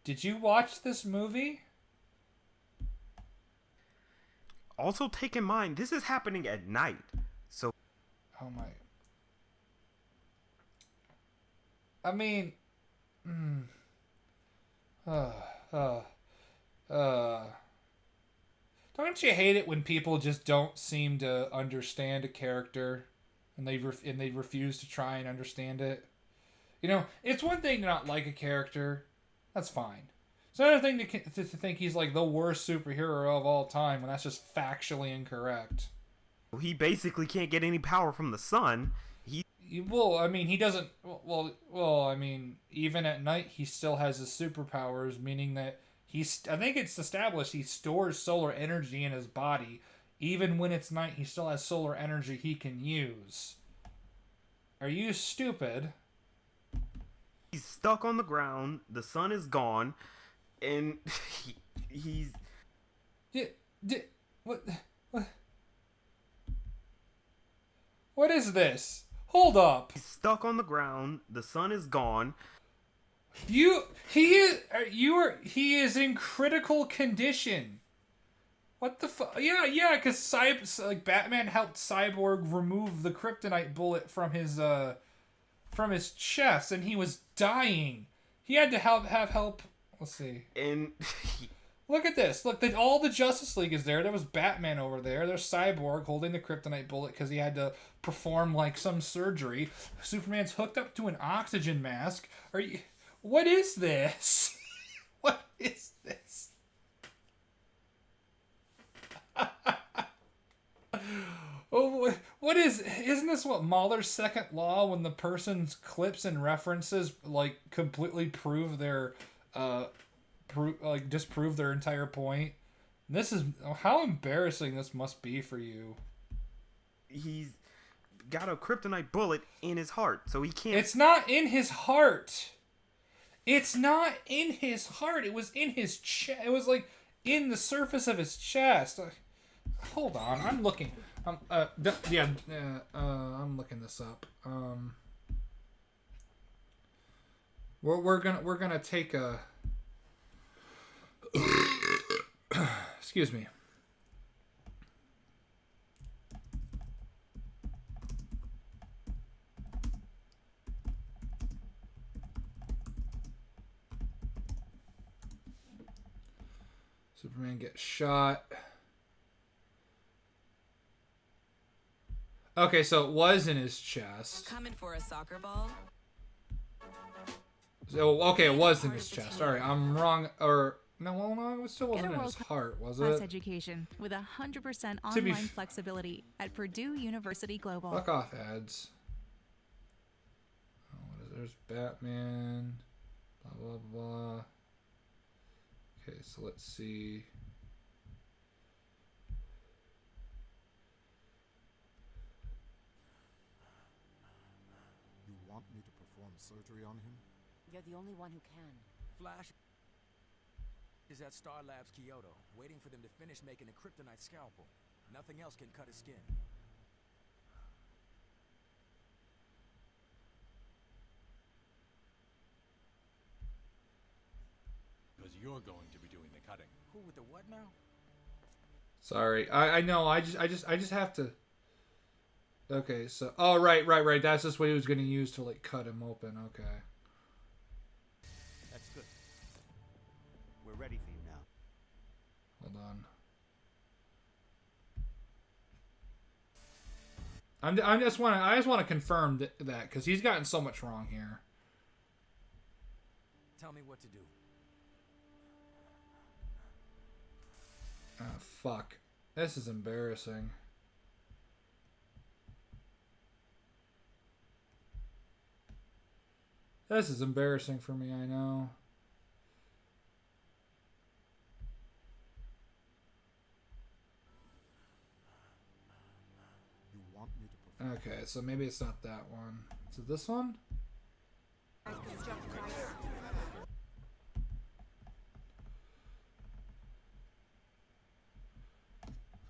Did you watch this movie? Also, take in mind, this is happening at night. So... Oh my... I mean... Don't you hate it when people just don't seem to understand a character and they refuse to try and understand it? You know, it's one thing to not like a character. That's fine. It's another thing to think he's like the worst superhero of all time when that's just factually incorrect. He basically can't get any power from the sun. Well, I mean, he doesn't... Well, I mean, even at night, he still has his superpowers, meaning that I think it's established he stores solar energy in his body. Even when it's night, he still has solar energy he can use. Are you stupid? He's stuck on the ground, the sun is gone, and he's... What is this? Hold up. He's stuck on the ground, the sun is gone. He is in critical condition. What the fuck? Yeah, because Batman helped Cyborg remove the kryptonite bullet from his chest, and he was dying. He had to have help. Let's see. And look at this. Look, all the Justice League is there. There was Batman over there. There's Cyborg holding the kryptonite bullet because he had to perform like some surgery. Superman's hooked up to an oxygen mask. What is this? What is this? Oh, what isn't this what Mahler's second law, when the person's clips and references like completely prove their disprove their entire point? This is how embarrassing this must be for you. He's got a kryptonite bullet in his heart, so he can't... It's not in his heart. It's not in his heart. It was in his chest. It was like in the surface of his chest. Hold on, I'm looking. I'm looking this up. We're gonna take a. Excuse me. Superman gets shot. Okay, so it was in his chest. Coming for a soccer ball. So, okay, it was in his chest. Alright, I'm wrong. Or No, well, no, it still Get wasn't a in his world heart, was class it? education with 100% To be online f- flexibility at Purdue University Global. Fuck off, ads. Oh, what is, there's Batman. Blah, blah, blah. Okay, so let's see. You want me to perform surgery on him? You're the only one who can. Flash is at Star Labs Kyoto, waiting for them to finish making a kryptonite scalpel. Nothing else can cut his skin. Because you're going to be doing the cutting. Who with the what now? Sorry, I know. I just have to. Okay, so right. That's just what he was gonna use to like cut him open. Okay. That's good. We're ready for you now. Hold on. I just want to confirm that because he's gotten so much wrong here. Tell me what to do. Oh, fuck. This is embarrassing. This is embarrassing for me, I know. You want me to perform? Okay, so maybe it's not that one. Is it this one?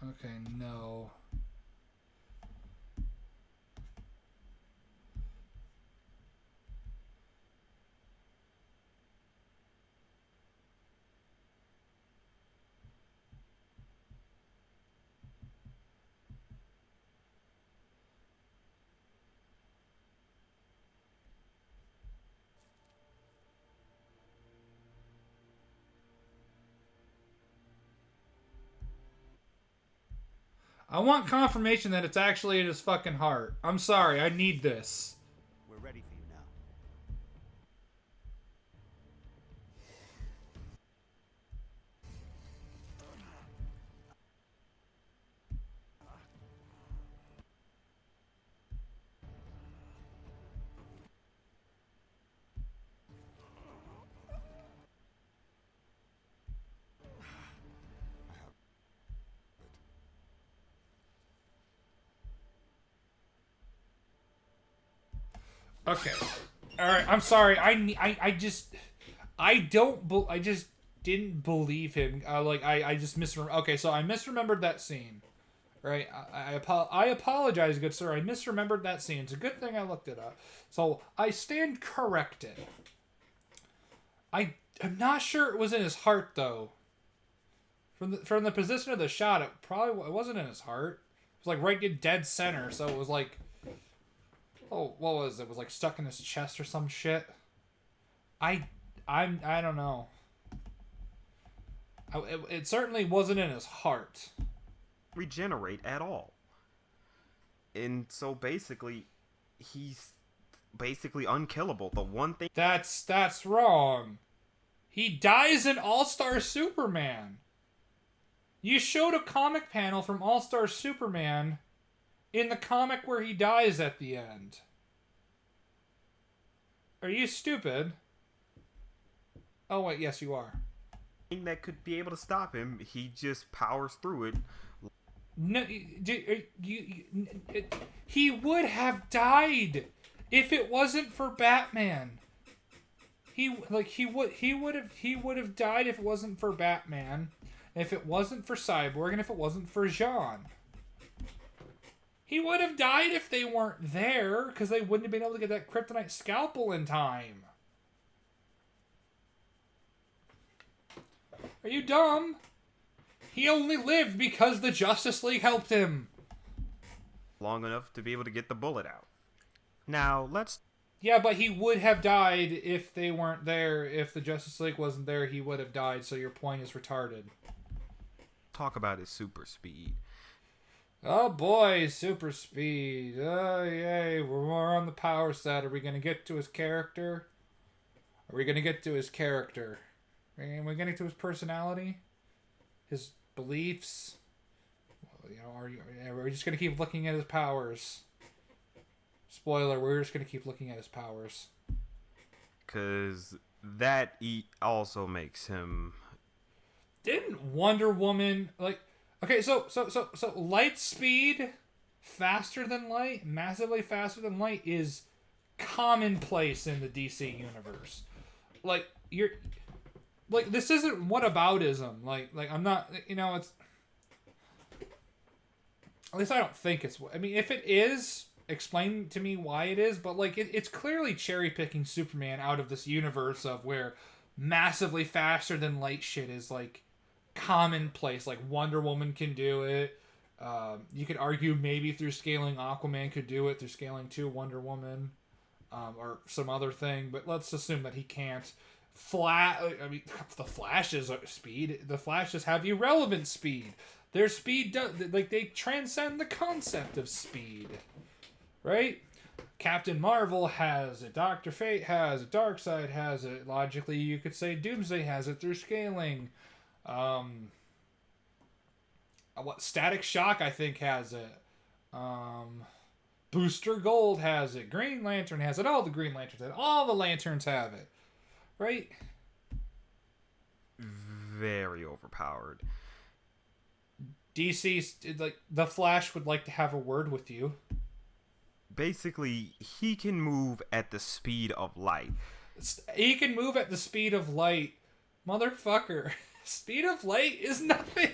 Okay, no. I want confirmation that it's actually in his fucking heart. I'm sorry, I need this. We're ready for you now. Okay. All right. I'm sorry. I just I just didn't believe him. I just misremembered. Okay, so I misremembered that scene. Right. I apologize, good sir. I misremembered that scene. It's a good thing I looked it up. So I stand corrected. I'm not sure it was in his heart though. From the position of the shot, it wasn't in his heart. It was like right in dead center. So it was like. Oh, what was it? It was like stuck in his chest or some shit. I don't know. It certainly wasn't in his heart. Regenerate at all. And so basically, he's basically unkillable. The one thing That's wrong. He dies in All-Star Superman. You showed a comic panel from All-Star Superman in the comic where he dies at the end. Are you stupid? Oh wait, yes you are. that could be able to stop him, he just powers through it. No, he would have died if it wasn't for Batman. He would have died if it wasn't for Batman, if it wasn't for Cyborg, and if it wasn't for Jean. He would have died if they weren't there, because they wouldn't have been able to get that kryptonite scalpel in time. Are you dumb? He only lived because the Justice League helped him. Long enough to be able to get the bullet out. Now, let's... Yeah, but he would have died if they weren't there. If the Justice League wasn't there, he would have died, so your point is retarded. talk about his super speed. Oh boy, super speed. Oh yay, we're more on the power set. Are we going to get to his character? Are we going to get to his character? And we're getting to his personality, his beliefs. You know, are we just gonna keep looking at his powers? Spoiler: we're just gonna keep looking at his powers. Cause that also makes him. Didn't Wonder Woman like? Okay, so light speed, faster than light, massively faster than light is commonplace in the DC universe. Like you're, like this isn't whataboutism. Like I'm not. You know, it's. At least I don't think it's. I mean, if it is, explain to me why it is. But like, it's clearly cherry picking Superman out of this universe of where massively faster than light shit is like commonplace. Like Wonder Woman can do it. You could argue maybe through scaling Aquaman could do it through scaling to Wonder Woman, or some other thing. But let's assume that he can't. I mean, the Flash's speed. The Flashes have irrelevant speed. Their speed like they transcend the concept of speed, right? Captain Marvel has it. Dr. Fate has it. Darkseid has it. Logically, you could say Doomsday has it through scaling. Static Shock I think has it. Booster Gold has it. Green Lantern has it. All the Green Lanterns have it. All the Lanterns have it, right? Very overpowered. DC, like, the Flash would like to have a word with you. Basically, he can move at the speed of light. He can move at the speed of light. Motherfucker. Speed of light is nothing.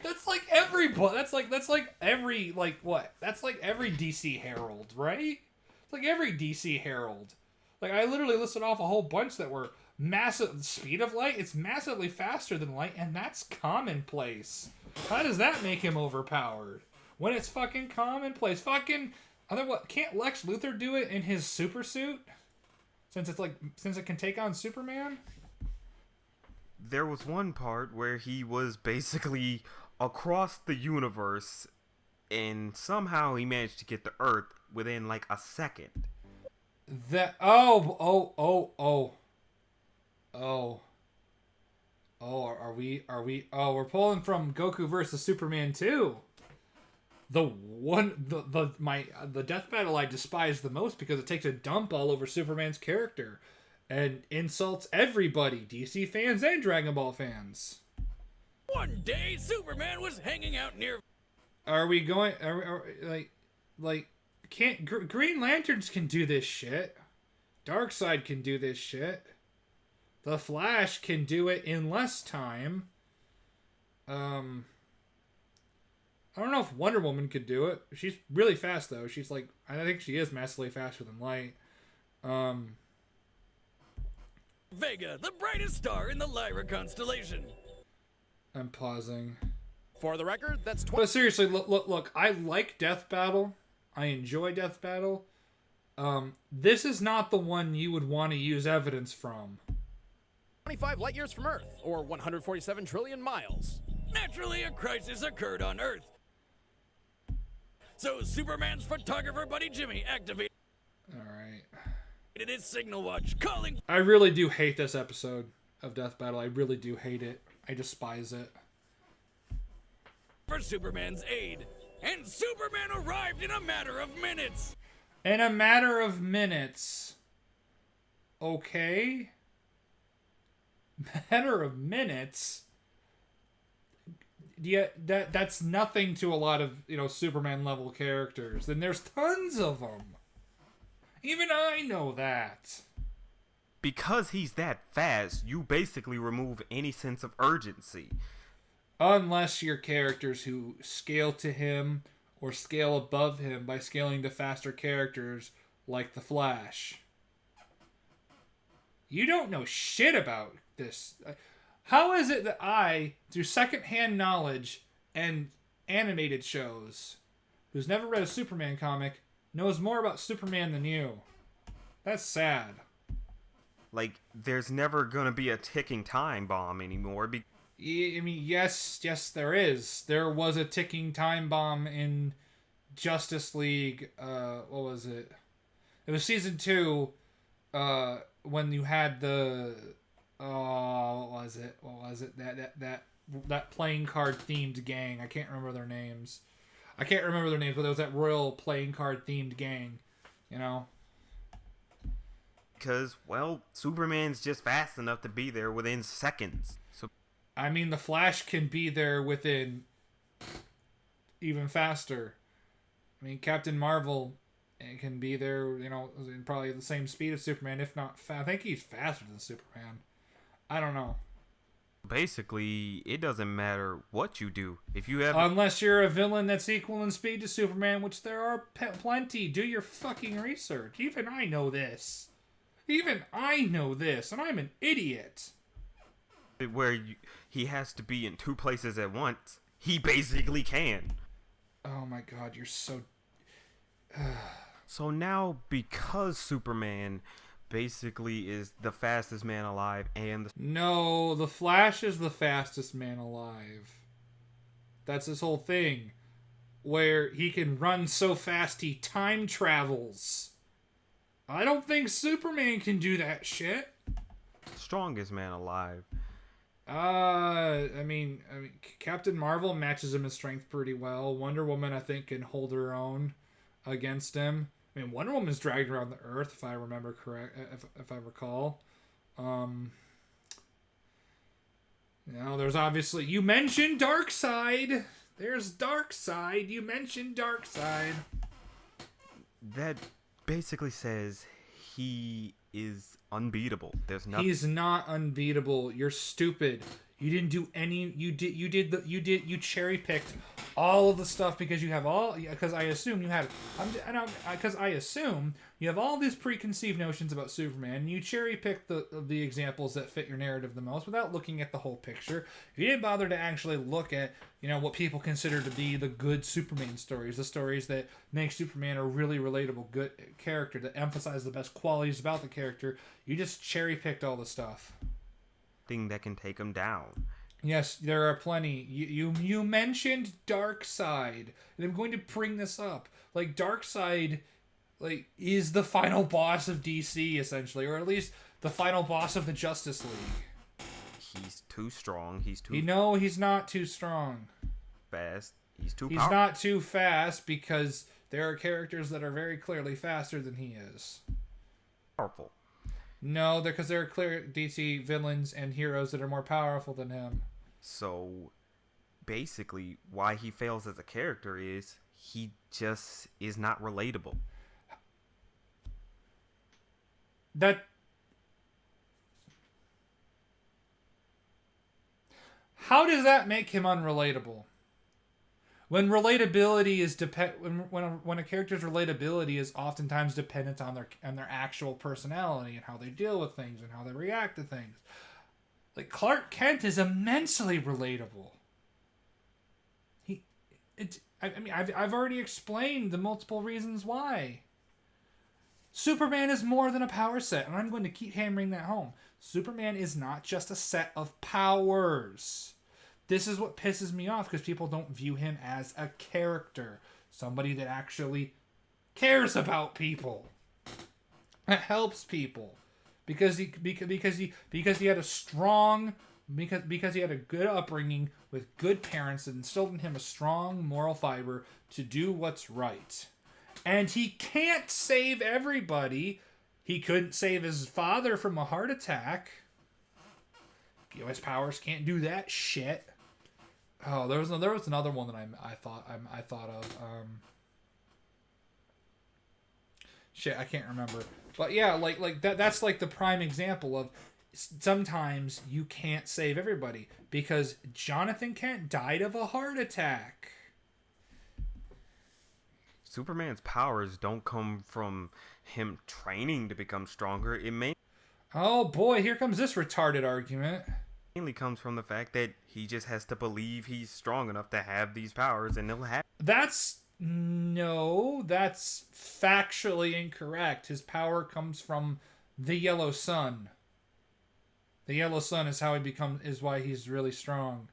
That's like every DC Herald, right? It's like every DC Herald. Like, I literally listed off a whole bunch that were massive. Speed of light, it's massively faster than light, and that's commonplace. How does that make him overpowered? When it's fucking commonplace. Fucking, can't Lex Luthor do it in his super suit? Since it can take on Superman? There was one part where he was basically across the universe, and somehow he managed to get to Earth within like a second. We're pulling from Goku versus Superman 2. The death battle I despise the most because it takes a dump all over Superman's character and insults everybody, DC fans and Dragon Ball fans. One day Superman was hanging out near. Green Lanterns can do this shit. Darkseid can do this shit. The Flash can do it in less time. I don't know if Wonder Woman could do it. She's really fast though. She's like, I think she is massively faster than light. Vega, the brightest star in the Lyra constellation. I'm pausing. For the record, that's But seriously, look. I like Death Battle. I enjoy Death Battle. This is not the one you would want to use evidence from. 25 light years from Earth, or 147 trillion miles. Naturally, a crisis occurred on Earth. So Superman's photographer buddy Jimmy activated his signal watch, calling. I really do hate this episode of Death Battle. I really do hate it. I despise it. For Superman's aid. And Superman arrived in a matter of minutes. In a matter of minutes. Okay. Matter of minutes. Yeah, that's nothing to a lot of, Superman level characters. And there's tons of them. Even I know that. Because he's that fast, you basically remove any sense of urgency. Unless you're characters who scale to him or scale above him by scaling to faster characters like the Flash. You don't know shit about this. How is it that I, through secondhand knowledge and animated shows, who's never read a Superman comic, knows more about Superman than you? That's sad. Like, there's never gonna be a ticking time bomb anymore. I mean, yes, there is. There was a ticking time bomb in Justice League. What was it? It was season 2. When you had the Oh, what was it? That playing card themed gang. I can't remember their names. But there was that royal playing card themed gang. You know. Because, well, Superman's just fast enough to be there within seconds. So, I mean, the Flash can be there within even faster. I mean, Captain Marvel can be there, you know, in probably the same speed as Superman, if not I think he's faster than Superman. I don't know. basically, it doesn't matter what you do. If you have... Unless you're a villain that's equal in speed to Superman, which there are plenty. Do your fucking research. Even I know this. And I'm an idiot. Where he has to be in two places at once. He basically can. Oh my god, you're so... So now, because Superman basically is the fastest man alive and... No, the Flash is the fastest man alive. That's his whole thing. Where he can run so fast he time travels. I don't think Superman can do that shit. Strongest man alive. I mean, Captain Marvel matches him in strength pretty well. Wonder Woman, I think, can hold her own against him. I mean, Wonder Woman's dragged around the Earth, if I remember correct, if I recall. You know, there's obviously... You mentioned Darkseid! There's Darkseid! You mentioned Darkseid! That basically says he is unbeatable. There's nothing... He's not unbeatable. You're stupid. You didn't do any... You cherry-picked all of the stuff because you have all... Because I assume you have... Because I assume you have all these preconceived notions about Superman, and you cherry-picked the examples that fit your narrative the most without looking at the whole picture. You didn't bother to actually look at, you know, what people consider to be the good Superman stories, the stories that make Superman a really relatable, good character, that emphasize the best qualities about the character. You just cherry-picked all the stuff. Thing that can take him down. Yes, there are plenty. You mentioned Darkseid, and I'm going to bring this up. Like, Darkseid, like, is the final boss of DC, essentially, or at least the final boss of the Justice League. He's too strong. He's not too strong. Fast. He's He's not too fast because there are characters that are very clearly faster than he is. Powerful. No, because there are clear DC villains and heroes that are more powerful than him. So, basically, why he fails as a character is he just is not relatable. How does that make him unrelatable? When relatability is when a character's relatability is oftentimes dependent on their actual personality and how they deal with things and how they react to things. Like, Clark Kent is immensely relatable. I've already explained the multiple reasons why. Superman is more than a power set, and I'm going to keep hammering that home. Superman is not just a set of powers. This is what pisses me off, because people don't view him as a character. Somebody that actually cares about people. That helps people. Because he had a strong... Because he had a good upbringing with good parents that instilled in him a strong moral fiber to do what's right. And he can't save everybody. He couldn't save his father from a heart attack. His powers can't do that shit. Oh, there was another one that I thought of. Shit, I can't remember. But yeah, like that's like the prime example of sometimes you can't save everybody because Jonathan Kent died of a heart attack. Superman's powers don't come from him training to become stronger. Oh boy, here comes this retarded argument. Mainly comes from the fact that he just has to believe he's strong enough to have these powers, and he'll have... That's factually incorrect. His power comes from the Yellow Sun. The Yellow Sun is why he's really strong.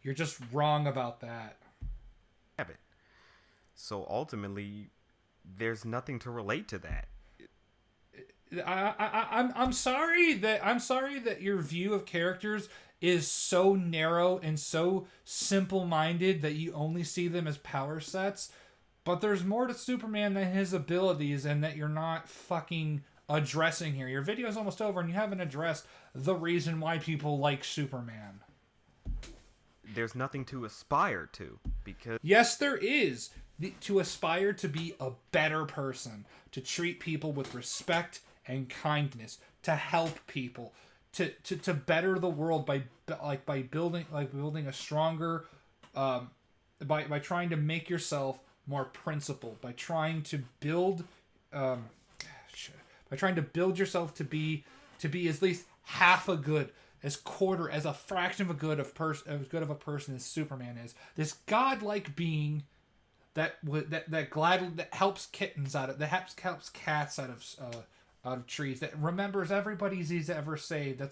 You're just wrong about that. Habit. So ultimately, there's nothing to relate to that. I'm sorry that your view of characters is so narrow and so simple-minded that you only see them as power sets. But there's more to Superman than his abilities, and that you're not fucking addressing here. Your video is almost over, and you haven't addressed the reason why people like Superman. There's nothing to aspire to, because... Yes, there is. To aspire to be a better person, to treat people with respect and kindness, to help people, to better the world by building a stronger, by trying to make yourself more principled, by trying to build yourself to be at least half a good, as a fraction of a good of a person as Superman is. This godlike being that helps kittens that helps cats out of trees, that remembers everybody he's ever saved,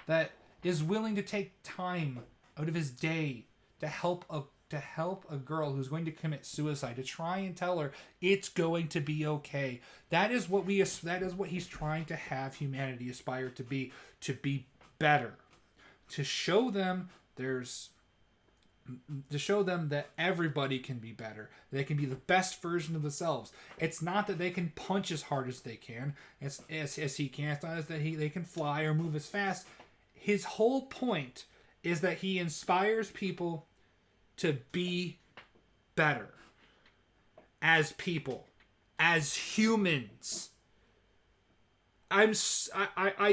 that is willing to take time out of his day to help a girl who's going to commit suicide, to try and tell her it's going to be okay. That is what he's trying to have humanity aspire to be better, to show them that everybody can be better. They can be the best version of themselves. It's not that they can punch as hard as they can, as he can. It's not that they can fly or move as fast. His whole point is that he inspires people to be better as people, as humans. I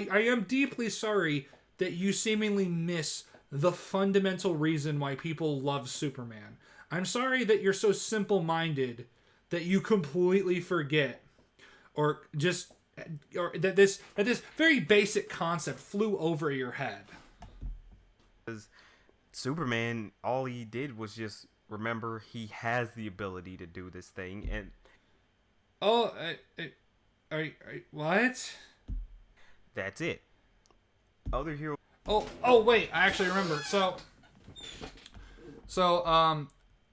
am deeply sorry that you seemingly miss the fundamental reason why people love Superman. I'm sorry that you're so simple-minded that you completely forget, or that this very basic concept flew over your head. Because Superman, all he did was just remember he has the ability to do this thing, and what? That's it. Other heroes. Oh wait, I actually remember. So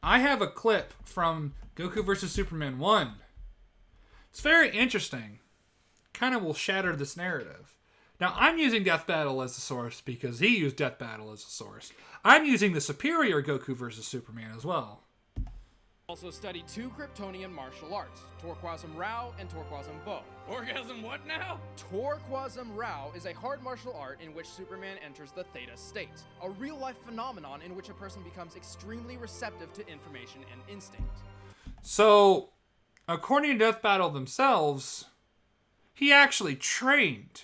I have a clip from Goku vs. Superman 1. It's very interesting. Kind of will shatter this narrative. Now, I'm using Death Battle as a source because he used Death Battle as a source. I'm using the superior Goku vs. Superman as well. Also studied 2 Kryptonian martial arts, Torquasm Rao and Torquasm Vo. Orgasm what now? Torquasm Rao is a hard martial art in which Superman enters the Theta state, a real-life phenomenon in which a person becomes extremely receptive to information and instinct. So, according to Death Battle themselves, he actually trained.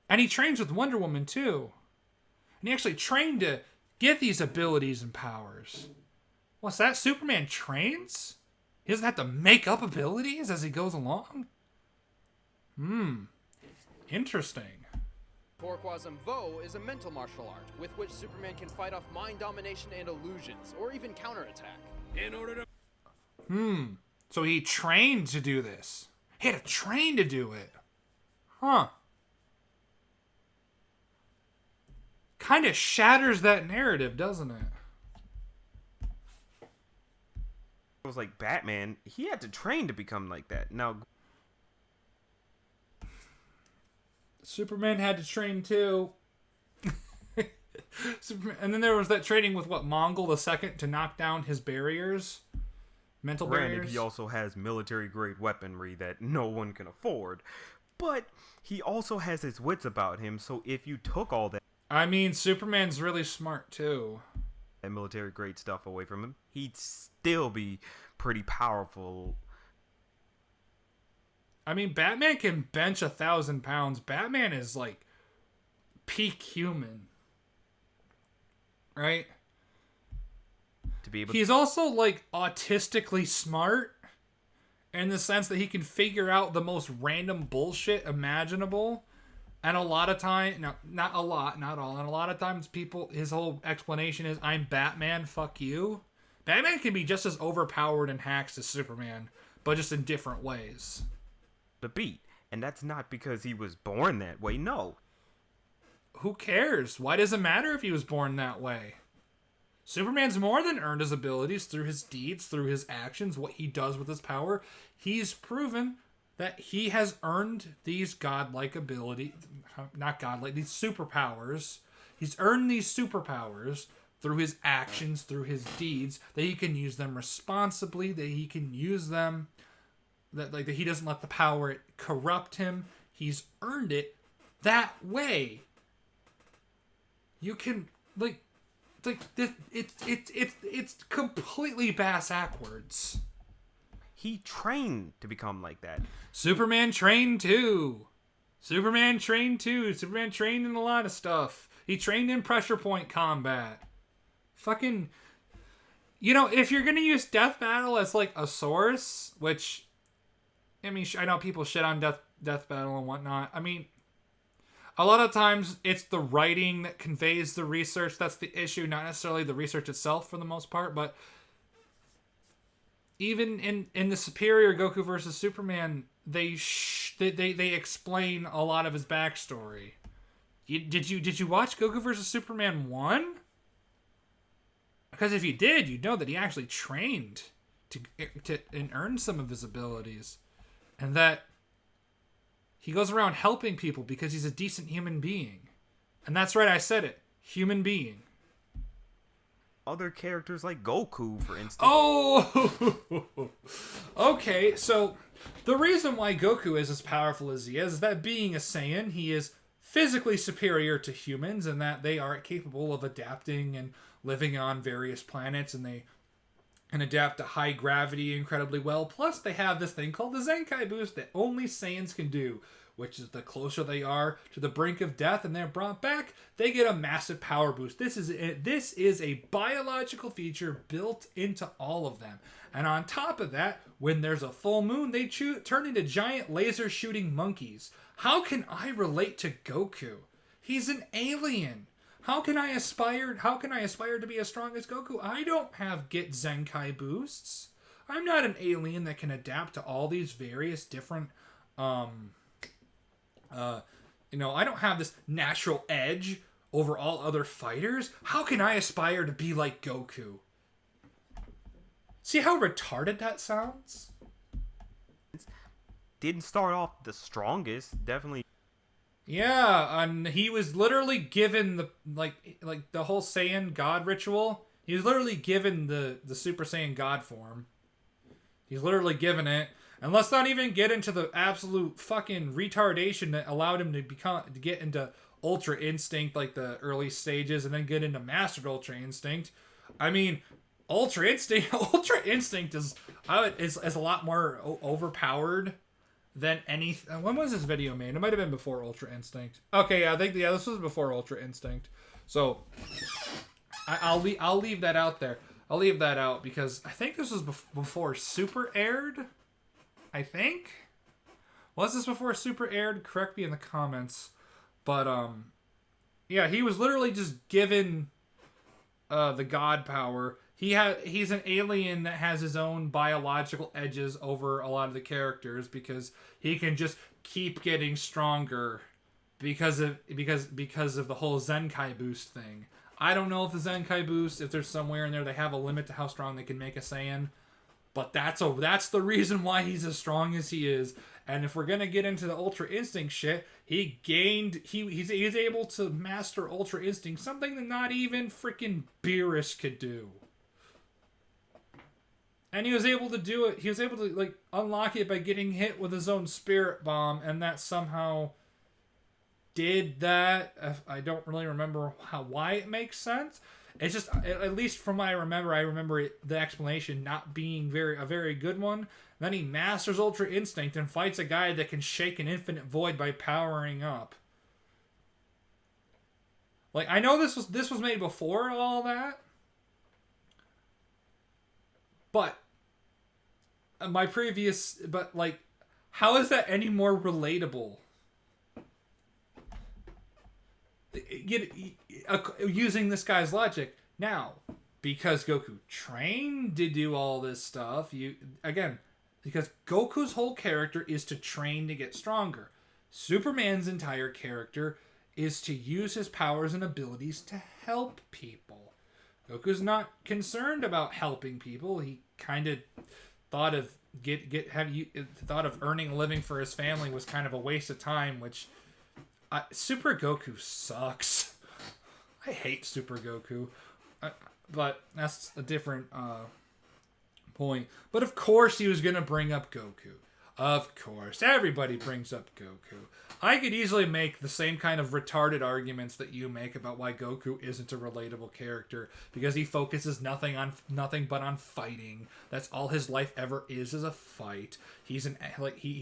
And he trains with Wonder Woman too. And he actually trained to get these abilities and powers. What's that? Superman trains? He doesn't have to make up abilities as he goes along? Interesting. Torquasm Vo is a mental martial art with which Superman can fight off mind domination and illusions, or even counterattack. In order to... So he trained to do this. He had to train to do it. Huh. Kind of shatters that narrative, doesn't it? It was like Batman. He had to train to become like that. Now, Superman had to train too. And then there was that training with Mongol the Second to knock down his barriers, mental barriers. He also has military-grade weaponry that no one can afford, but he also has his wits about him. So if you took all that, I mean, Superman's really smart too. That military-grade stuff away from him, he'd still be pretty powerful. I mean, Batman can bench 1,000 pounds. Batman is like peak human, right? To be able, he's also like autistically smart in the sense that he can figure out the most random bullshit imaginable. And a lot of time, no, not a lot, not all. And a lot of times, his whole explanation is, "I'm Batman, fuck you." Batman can be just as overpowered and hacks as Superman, but just in different ways. The beat, and that's not because he was born that way. No. Who cares? Why does it matter if he was born that way? Superman's more than earned his abilities through his deeds, through his actions, what he does with his power. He's proven that he has earned these godlike ability, not godlike, these superpowers. He's earned these superpowers through his actions, through his deeds, that he can use them responsibly, that he can use them, that he doesn't let the power corrupt him. He's earned it that way. You can it's completely bass-ackwards. He trained to become like that. Superman trained too. Superman trained in a lot of stuff. He trained in pressure point combat. Fucking, if you're gonna use Death Battle as like a source, which, I mean, I know people shit on Death Battle and whatnot. I mean, a lot of times it's the writing that conveys the research that's the issue, not necessarily the research itself for the most part. But even in the Superior Goku versus Superman, they explain a lot of his backstory. Did you watch Goku versus Superman 1? Because if you did, you'd know that he actually trained to and earn some of his abilities, and that he goes around helping people because he's a decent human being. And that's right, I said it. Human being. Other characters like Goku, for instance. Oh! Okay, so the reason why Goku is as powerful as he is that being a Saiyan, he is physically superior to humans, and that they are capable of adapting and living on various planets, and they can adapt to high gravity incredibly well. Plus, they have this thing called the Zenkai boost that only Saiyans can do, which is the closer they are to the brink of death and they're brought back, they get a massive power boost. This is a biological feature built into all of them. And on top of that, when there's a full moon, they turn into giant laser shooting monkeys. How can I relate to Goku? He's an alien. How can I aspire to be as strong as Goku? I don't have get Zenkai boosts. I'm not an alien that can adapt to all these various different I don't have this natural edge over all other fighters. How can I aspire to be like Goku? See how retarded that sounds? Didn't start off the strongest, definitely. Yeah, and he was literally given the the whole Saiyan God ritual. He was literally given the Super Saiyan God form. He's literally given it. And let's not even get into the absolute fucking retardation that allowed him to get into Ultra Instinct, like the early stages, and then get into Mastered Ultra Instinct. I mean, Ultra Instinct is a lot more overpowered than any. When was this video made? It might have been before Ultra Instinct. Okay, yeah, this was before Ultra Instinct. So I'll leave that out there. I'll leave that out because I think this was before Super aired. I think. Was this before Super aired? Correct me in the comments. But yeah, he was literally just given the God power. He's an alien that has his own biological edges over a lot of the characters because he can just keep getting stronger because of the whole Zenkai boost thing. I don't know if the Zenkai boost, if there's somewhere in there they have a limit to how strong they can make a Saiyan. But that's the reason why he's as strong as he is. And if we're gonna get into the Ultra Instinct shit, he's able to master Ultra Instinct, something that not even freaking Beerus could do. And he was able to do it. He was able to unlock it by getting hit with his own Spirit Bomb, and that somehow did that. I don't really remember why it makes sense. It's just, at least from what I remember the explanation not being a very good one. Then he masters Ultra Instinct and fights a guy that can shake an infinite void by powering up. I know this was made before all that. But how is that any more relatable? Using this guy's logic now, because Goku trained to do all this stuff, because Goku's whole character is to train to get stronger. Superman's entire character is to use his powers and abilities to help people. Goku's not concerned about helping people. He kind of thought of the thought of earning a living for his family was kind of a waste of time, which Super Goku sucks. I hate Super Goku. But that's a different point. But of course he was going to bring up Goku. Of course. Everybody brings up Goku. I could easily make the same kind of retarded arguments that you make about why Goku isn't a relatable character, because he focuses nothing but on fighting. That's all his life ever is a fight. He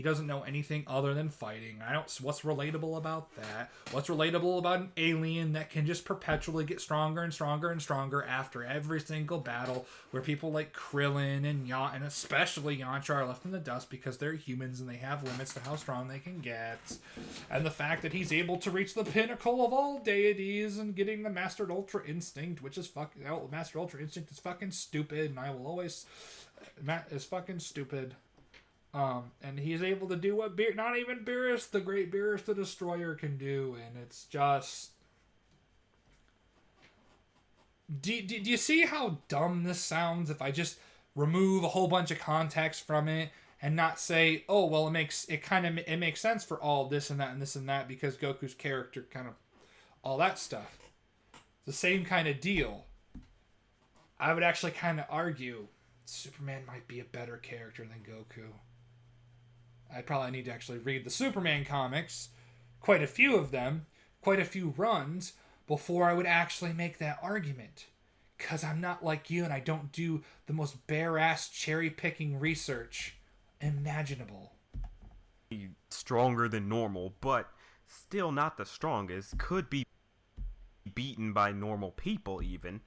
doesn't know anything other than fighting. What's relatable about that? What's relatable about an alien that can just perpetually get stronger and stronger and stronger after every single battle, where people like Krillin and and especially Yamcha are left in the dust because they're humans and they have limits to how strong they can get. And the fact that he's able to reach the pinnacle of all deities and getting the Mastered Ultra Instinct, which is Mastered Ultra Instinct is fucking stupid, and I will always is fucking stupid. And he's able to do what not even Beerus, the great Beerus the Destroyer, can do, and it's just. Do you see how dumb this sounds if I just remove a whole bunch of context from it and not say, oh well, it makes sense for all this and that and this and that because Goku's character kind of all that stuff. It's the same kind of deal. I would actually kind of argue Superman might be a better character than Goku. I probably need to actually read the Superman comics, quite a few of them, quite a few runs, before I would actually make that argument. Because I'm not like you and I don't do the most bare-ass cherry-picking research imaginable. Stronger than normal, but still not the strongest. Could be beaten by normal people, even.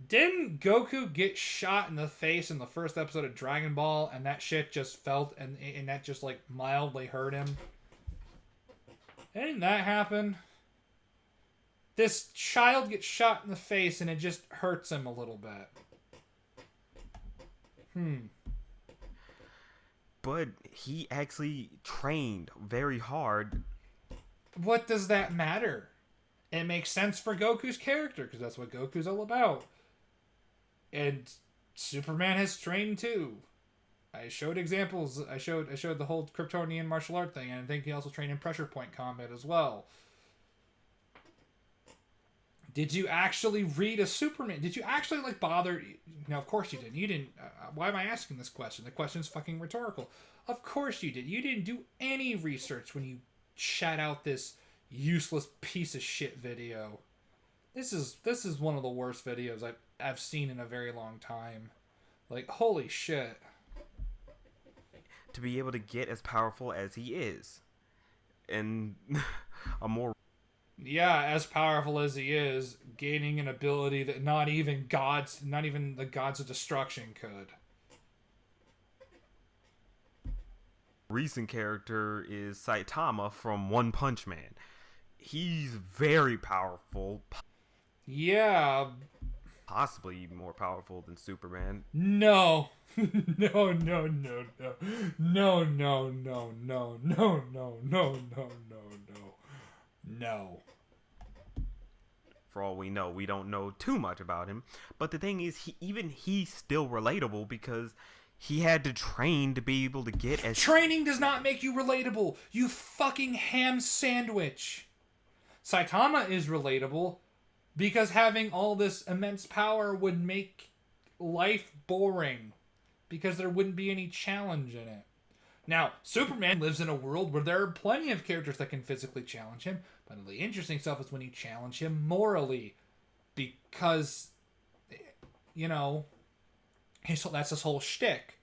Didn't Goku get shot in the face in the first episode of Dragon Ball, and that shit just felt, and that just, like, mildly hurt him? Didn't that happen? This child gets shot in the face, and it just hurts him a little bit. But he actually trained very hard. What does that matter? It makes sense for Goku's character, because that's what Goku's all about. And Superman has trained too. I showed examples. I showed the whole Kryptonian martial art thing, and I think he also trained in pressure point combat as well. Did you actually read a Superman? Did you actually bother? No, of course you didn't. You didn't. Why am I asking this question? The question's fucking rhetorical. Of course you did. You didn't do any research when you shat out this useless piece of shit video. This is one of the worst videos I've seen in a very long time. Like, holy shit. To be able to get as powerful as he is. And a more... Yeah, as powerful as he is, gaining an ability that not even the gods of destruction could. Recent character is Saitama from One Punch Man. He's very powerful. Yeah. Possibly more powerful than Superman. No. No. For all we know, we don't know too much about him. But the thing is, he's still relatable because he had to train to be able to get as... Training does not make you relatable, you fucking ham sandwich. Saitama is relatable because having all this immense power would make life boring because there wouldn't be any challenge in it. Now, Superman lives in a world where there are plenty of characters that can physically challenge him, but the interesting stuff is when you challenge him morally, because, you know, that's his whole shtick.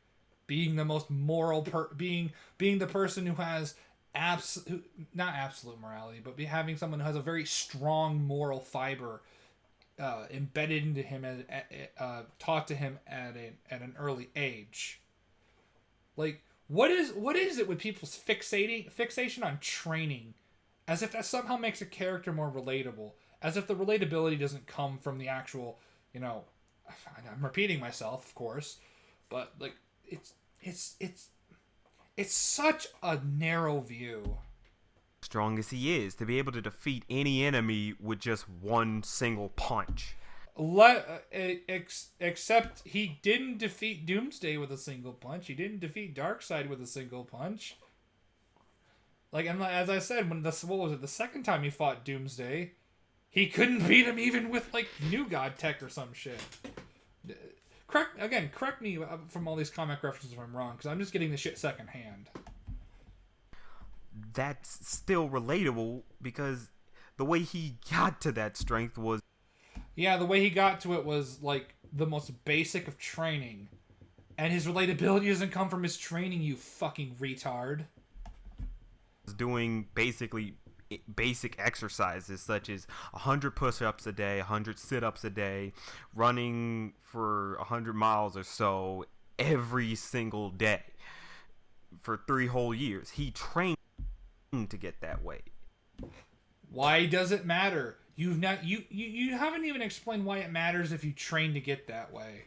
Being the most moral, being the person who has not absolute morality, but having someone who has a very strong moral fiber embedded into him, taught to him at an early age. Like, what is it with people's fixation on training, as if that somehow makes a character more relatable, as if the relatability doesn't come from the actual, you know, I'm repeating myself, of course, but like it's such a narrow view. Strong as he is, to be able to defeat any enemy with just one single punch. Except he didn't defeat Doomsday with a single punch. He didn't defeat Darkseid with a single punch. Like, and as I said, when what was it, the second time he fought Doomsday, he couldn't beat him even with like New God Tech or some shit. Correct me from all these comic references if I'm wrong, because I'm just getting the shit secondhand. That's still relatable because the way he got to that strength was... Yeah, the way he got to it was like the most basic of training. And his relatability doesn't come from his training, you fucking retard. Doing basically basic exercises such as 100 push-ups a day, 100 sit-ups a day, running for 100 miles or so every single day for 3 whole years. He trained to get that way. Why does it matter? You haven't even explained why it matters if you train to get that way.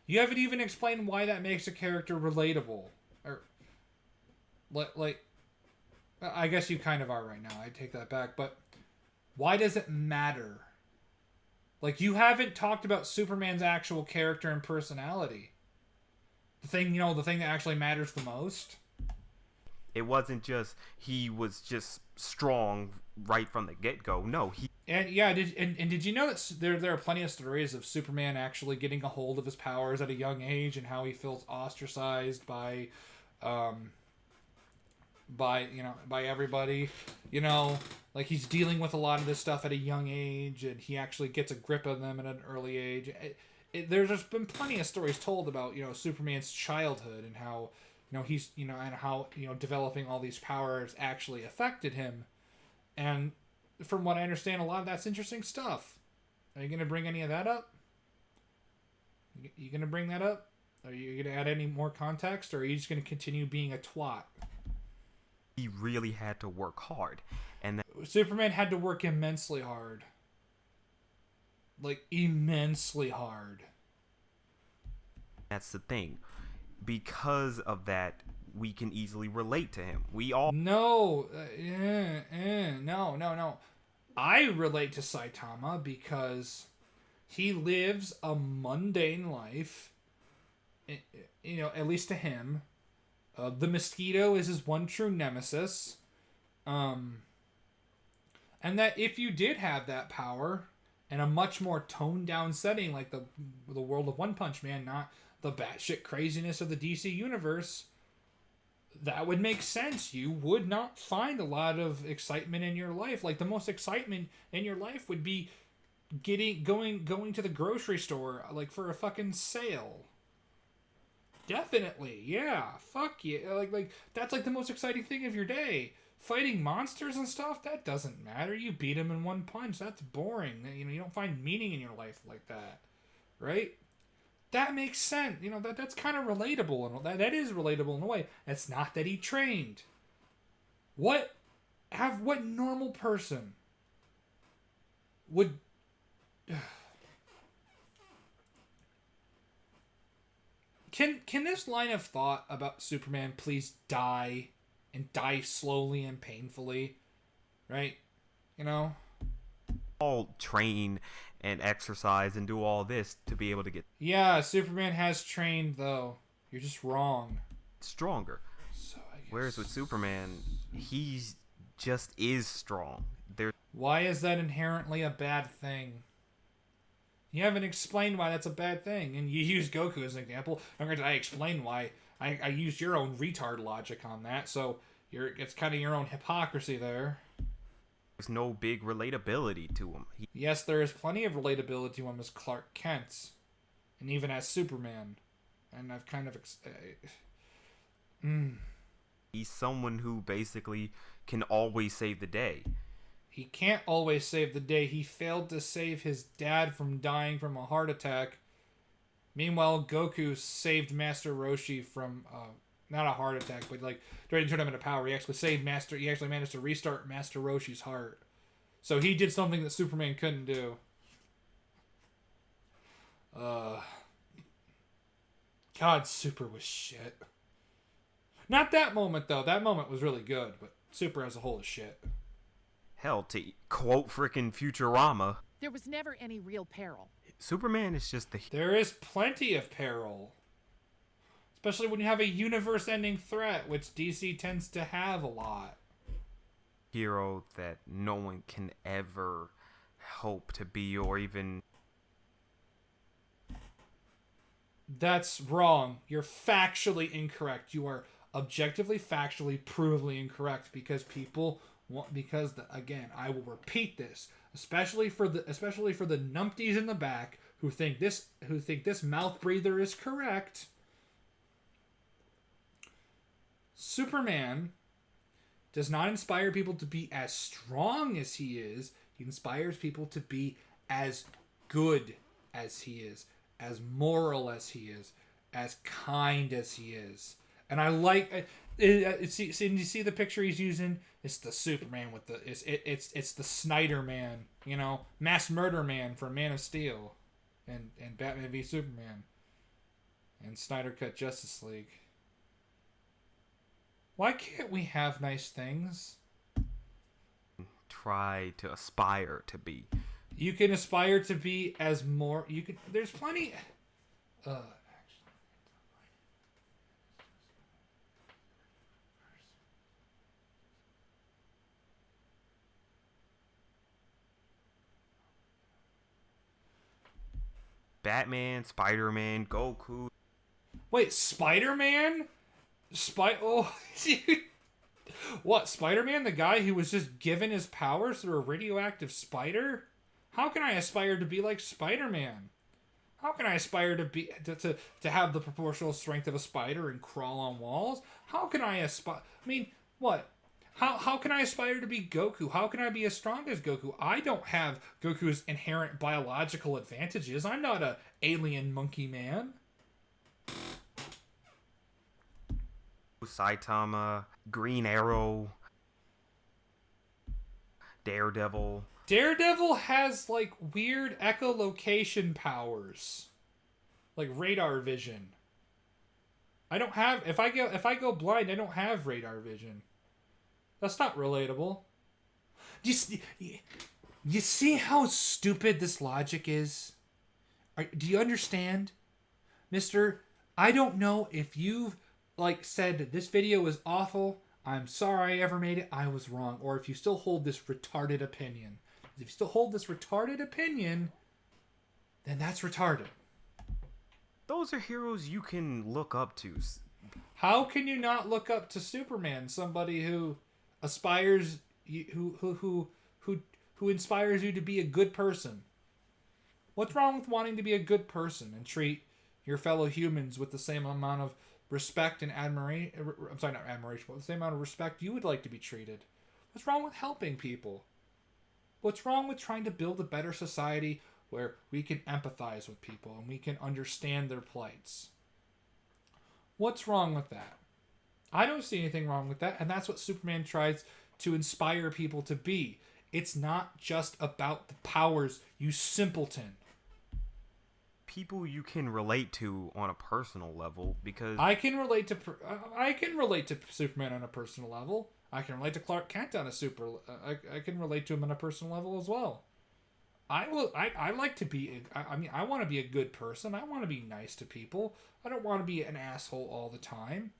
You haven't even explained why that makes a character relatable. Or like I guess you kind of are right now. I take that back, but why does it matter? Like, you haven't talked about Superman's actual character and personality. The thing that actually matters the most. It wasn't just he was just strong right from the get-go. No, he... And yeah, did you know that there are plenty of stories of Superman actually getting a hold of his powers at a young age and how he feels ostracized by everybody, like he's dealing with a lot of this stuff at a young age, and he actually gets a grip of them at an early age. There's just been plenty of stories told about Superman's childhood and how he's and how developing all these powers actually affected him. And from what I understand, a lot of that's interesting stuff. Are you gonna bring any of that up? You gonna bring that up? Are you gonna add any more context, or are you just gonna continue being a twat? He really had to work hard, and Superman had to work immensely hard. Like, immensely hard. That's the thing. Because of that, we can easily relate to him. We all... No. No. I relate to Saitama because he lives a mundane life. At least to him. The mosquito is his one true nemesis. And that if you did have that power in a much more toned down setting like the world of One Punch Man, not the batshit craziness of the DC universe, that would make sense. You would not find a lot of excitement in your life. Like, the most excitement in your life would be going to the grocery store, like, for a fucking sale. Definitely, yeah. Fuck yeah. Like that's like the most exciting thing of your day. Fighting monsters and stuff, that doesn't matter. You beat them in one punch. That's boring. You don't find meaning in your life like that, right? That makes sense. That's kind of relatable, and that is relatable in a way. It's not that he trained. What normal person would? Can this line of thought about Superman please die, and die slowly and painfully, right? All train and exercise and do all this to be able to get... Yeah, Superman has trained, though. You're just wrong. Stronger. So I guess... Whereas with Superman, he just is strong. Why is that inherently a bad thing? You haven't explained why that's a bad thing, and you use Goku as an example. I explained why. I used your own retard logic on that, so it's kind of your own hypocrisy there. There's no big relatability to him. Yes, there is plenty of relatability to him as Clark Kent, and even as Superman. And I've kind of... He's someone who basically can always save the day. He can't always save the day. He failed to save his dad from dying from a heart attack. Meanwhile, Goku saved Master Roshi from... not a heart attack, but like during the Tournament of Power, he actually managed to restart Master Roshi's heart. So he did something that Superman couldn't do. God, Super was shit. Not that moment though. That moment was really good, but Super as a whole is shit. Hell, to quote frickin' Futurama, There was never any real peril. Superman is just the There is plenty of peril. Especially when you have a universe-ending threat, which DC tends to have a lot. hero that no one can ever hope to be or even... That's wrong. You're factually incorrect. You are objectively, factually, provably incorrect because people want. Again, I will repeat this, especially for the numpties in the back who think this mouth breather is correct. Superman does not inspire people to be as strong as he is. He inspires people to be as good as he is, as moral as he is, as kind as he is. And I like you see the picture he's using? It's the Superman with the it's the Snyder Man, mass murder man from Man of Steel and Batman v Superman and Snyder Cut Justice League. Why can't we have nice things? Try to aspire to be. You can aspire to be as more. You can. There's plenty. Batman, Spider-Man, Goku. Wait, Spider-Man? What? Spider-Man, the guy who was just given his powers through a radioactive spider? How can I aspire to be like Spider-Man? How can I aspire to be to have the proportional strength of a spider and crawl on walls? How can I aspire? I mean, what? How can I aspire to be Goku? How can I be as strong as Goku? I don't have Goku's inherent biological advantages. I'm not a alien monkey man. Saitama, Green Arrow, Daredevil. Daredevil has like weird echolocation powers, like radar vision. I don't have. If I go blind, I don't have radar vision. That's not relatable. Do you see how stupid this logic is? Do you understand, Mister? I don't know if you've said this video is awful. I'm sorry I ever made it. I was wrong. Or if you still hold this retarded opinion. If you still hold this retarded opinion, then that's retarded. Those are heroes you can look up to. How can you not look up to Superman? Somebody who aspires, who inspires you to be a good person. What's wrong with wanting to be a good person and treat your fellow humans with the same amount of respect and admiration? I'm sorry, not admiration, but the same amount of respect you would like to be treated. What's wrong with helping people? What's wrong with trying to build a better society where we can empathize with people and we can understand their plights? What's wrong with that? I don't see anything wrong with that, and that's what Superman tries to inspire people to be. It's not just about the powers, you simpleton. People you can relate to on a personal level, because I can relate to Superman on a personal level. I can relate to Clark Kent on I can relate to him on a personal level as well. I like to be. I want to be a good person. I want to be nice to people. I don't want to be an asshole all the time.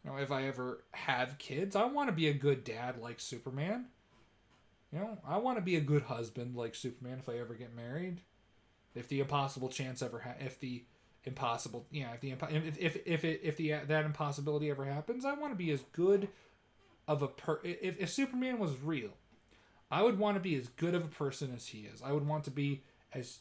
If I ever have kids, I want to be a good dad like Superman. I want to be a good husband like Superman if I ever get married. If the impossible chance ever that impossibility ever happens, I want to be as good of a if Superman was real, I would want to be as good of a person as he is. I would want to be as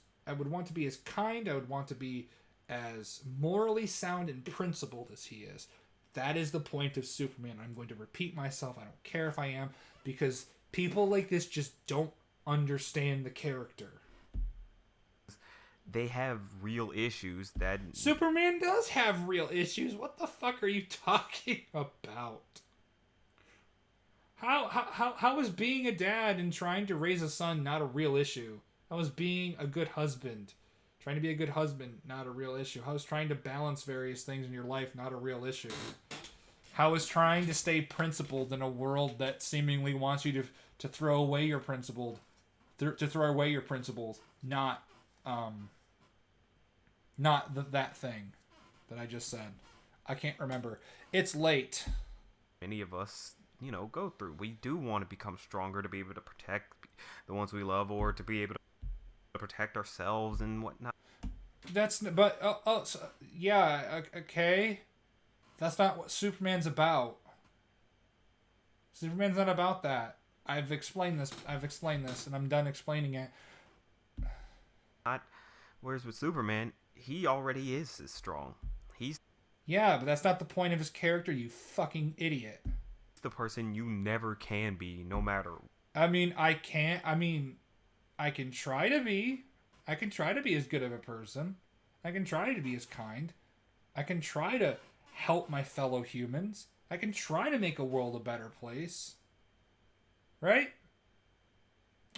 kind. I would want to be as morally sound and principled as he is. That is the point of Superman. I'm going to repeat myself. I don't care if I am, because people like this just don't understand the character. They have real issues that... Superman does have real issues. What the fuck are you talking about? How is being a dad and trying to raise a son not a real issue? How is being a good husband, trying to be a good husband, not a real issue? How is trying to balance various things in your life not a real issue? How is trying to stay principled in a world that seemingly wants you to throw away your principled to throw away your principles, not that thing that I just said. I can't remember. It's late. Many of us, go through. We do want to become stronger to be able to protect the ones we love, or to be able to protect ourselves and whatnot. Yeah, okay. That's not what Superman's about. Superman's not about that. I've explained this, and I'm done explaining it. Whereas with Superman, he already is as strong. Yeah, but that's not the point of his character, you fucking idiot. The person you never can be, no matter. I can try to be. I can try to be as good of a person. I can try to be as kind. I can try to help my fellow humans. I can try to make a world a better place. Right?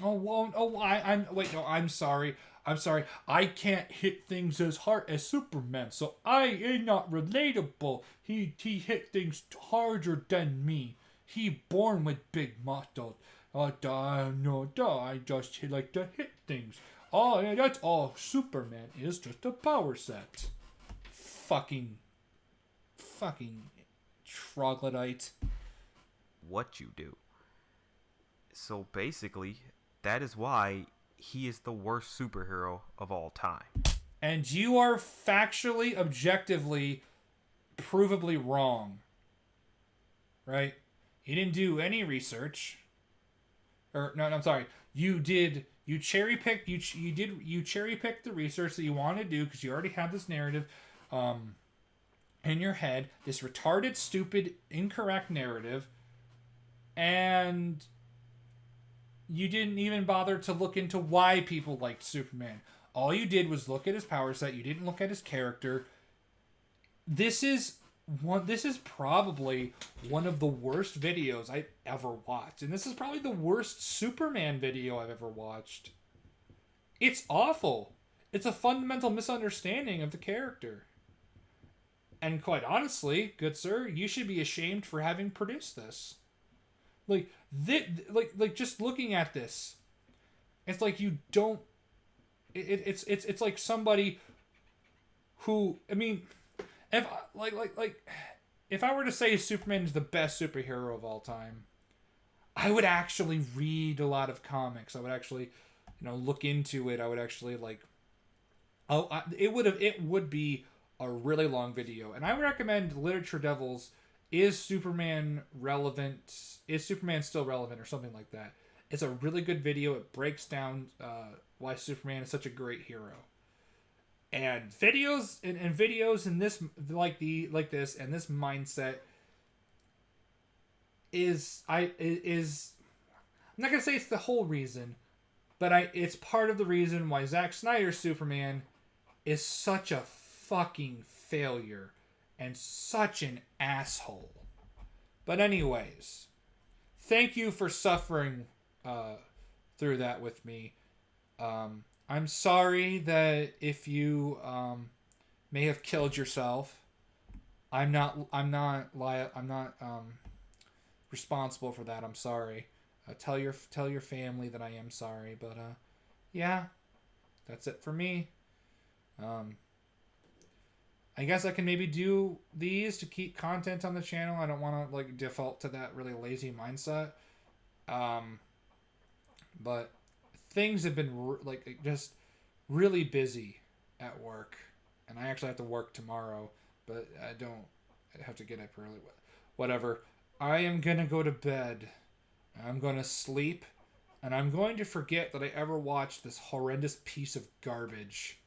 I'm sorry. I can't hit things as hard as Superman, so I ain't not relatable. He hit things harder than me. He born with big muscles. I just like to hit things. Oh, yeah, that's all Superman is, just a power set. Fucking troglodyte. What you do. So basically, that is why he is the worst superhero of all time. And you are factually, objectively, provably wrong. Right? You didn't do any research. I'm sorry. You cherry picked the research that you wanted to do because you already had this narrative in your head, this retarded, stupid, incorrect narrative, and you didn't even bother to look into why people liked Superman. All you did was look at his power set. You didn't look at his character. This is probably one of the worst videos I've ever watched. And this is probably the worst Superman video I've ever watched. It's awful. It's a fundamental misunderstanding of the character. And quite honestly, good sir, you should be ashamed for having produced this. Like just looking at this, it's like you don't. It's like somebody who, I mean, if if I were to say Superman is the best superhero of all time, I would actually read a lot of comics. I would actually, look into it. I would actually it would be a really long video, and I would recommend Literature Devils. Is Superman relevant? Is Superman still relevant, or something like that? It's a really good video. It breaks down why Superman is such a great hero. And videos in this like this and this mindset is I'm not gonna say it's the whole reason, but it's part of the reason why Zack Snyder's Superman is such a fucking failure and such an asshole. But anyways, thank you for suffering through that with me. I'm sorry that if you may have killed yourself. I'm not responsible for that. I'm sorry. Tell your family that I am sorry. But yeah, that's it for me. I guess I can maybe do these to keep content on the channel. I don't want to default to that really lazy mindset. But things have been just really busy at work, and I actually have to work tomorrow, but I have to get up early. Whatever. I am gonna go to bed. I'm gonna sleep, and I'm going to forget that I ever watched this horrendous piece of garbage.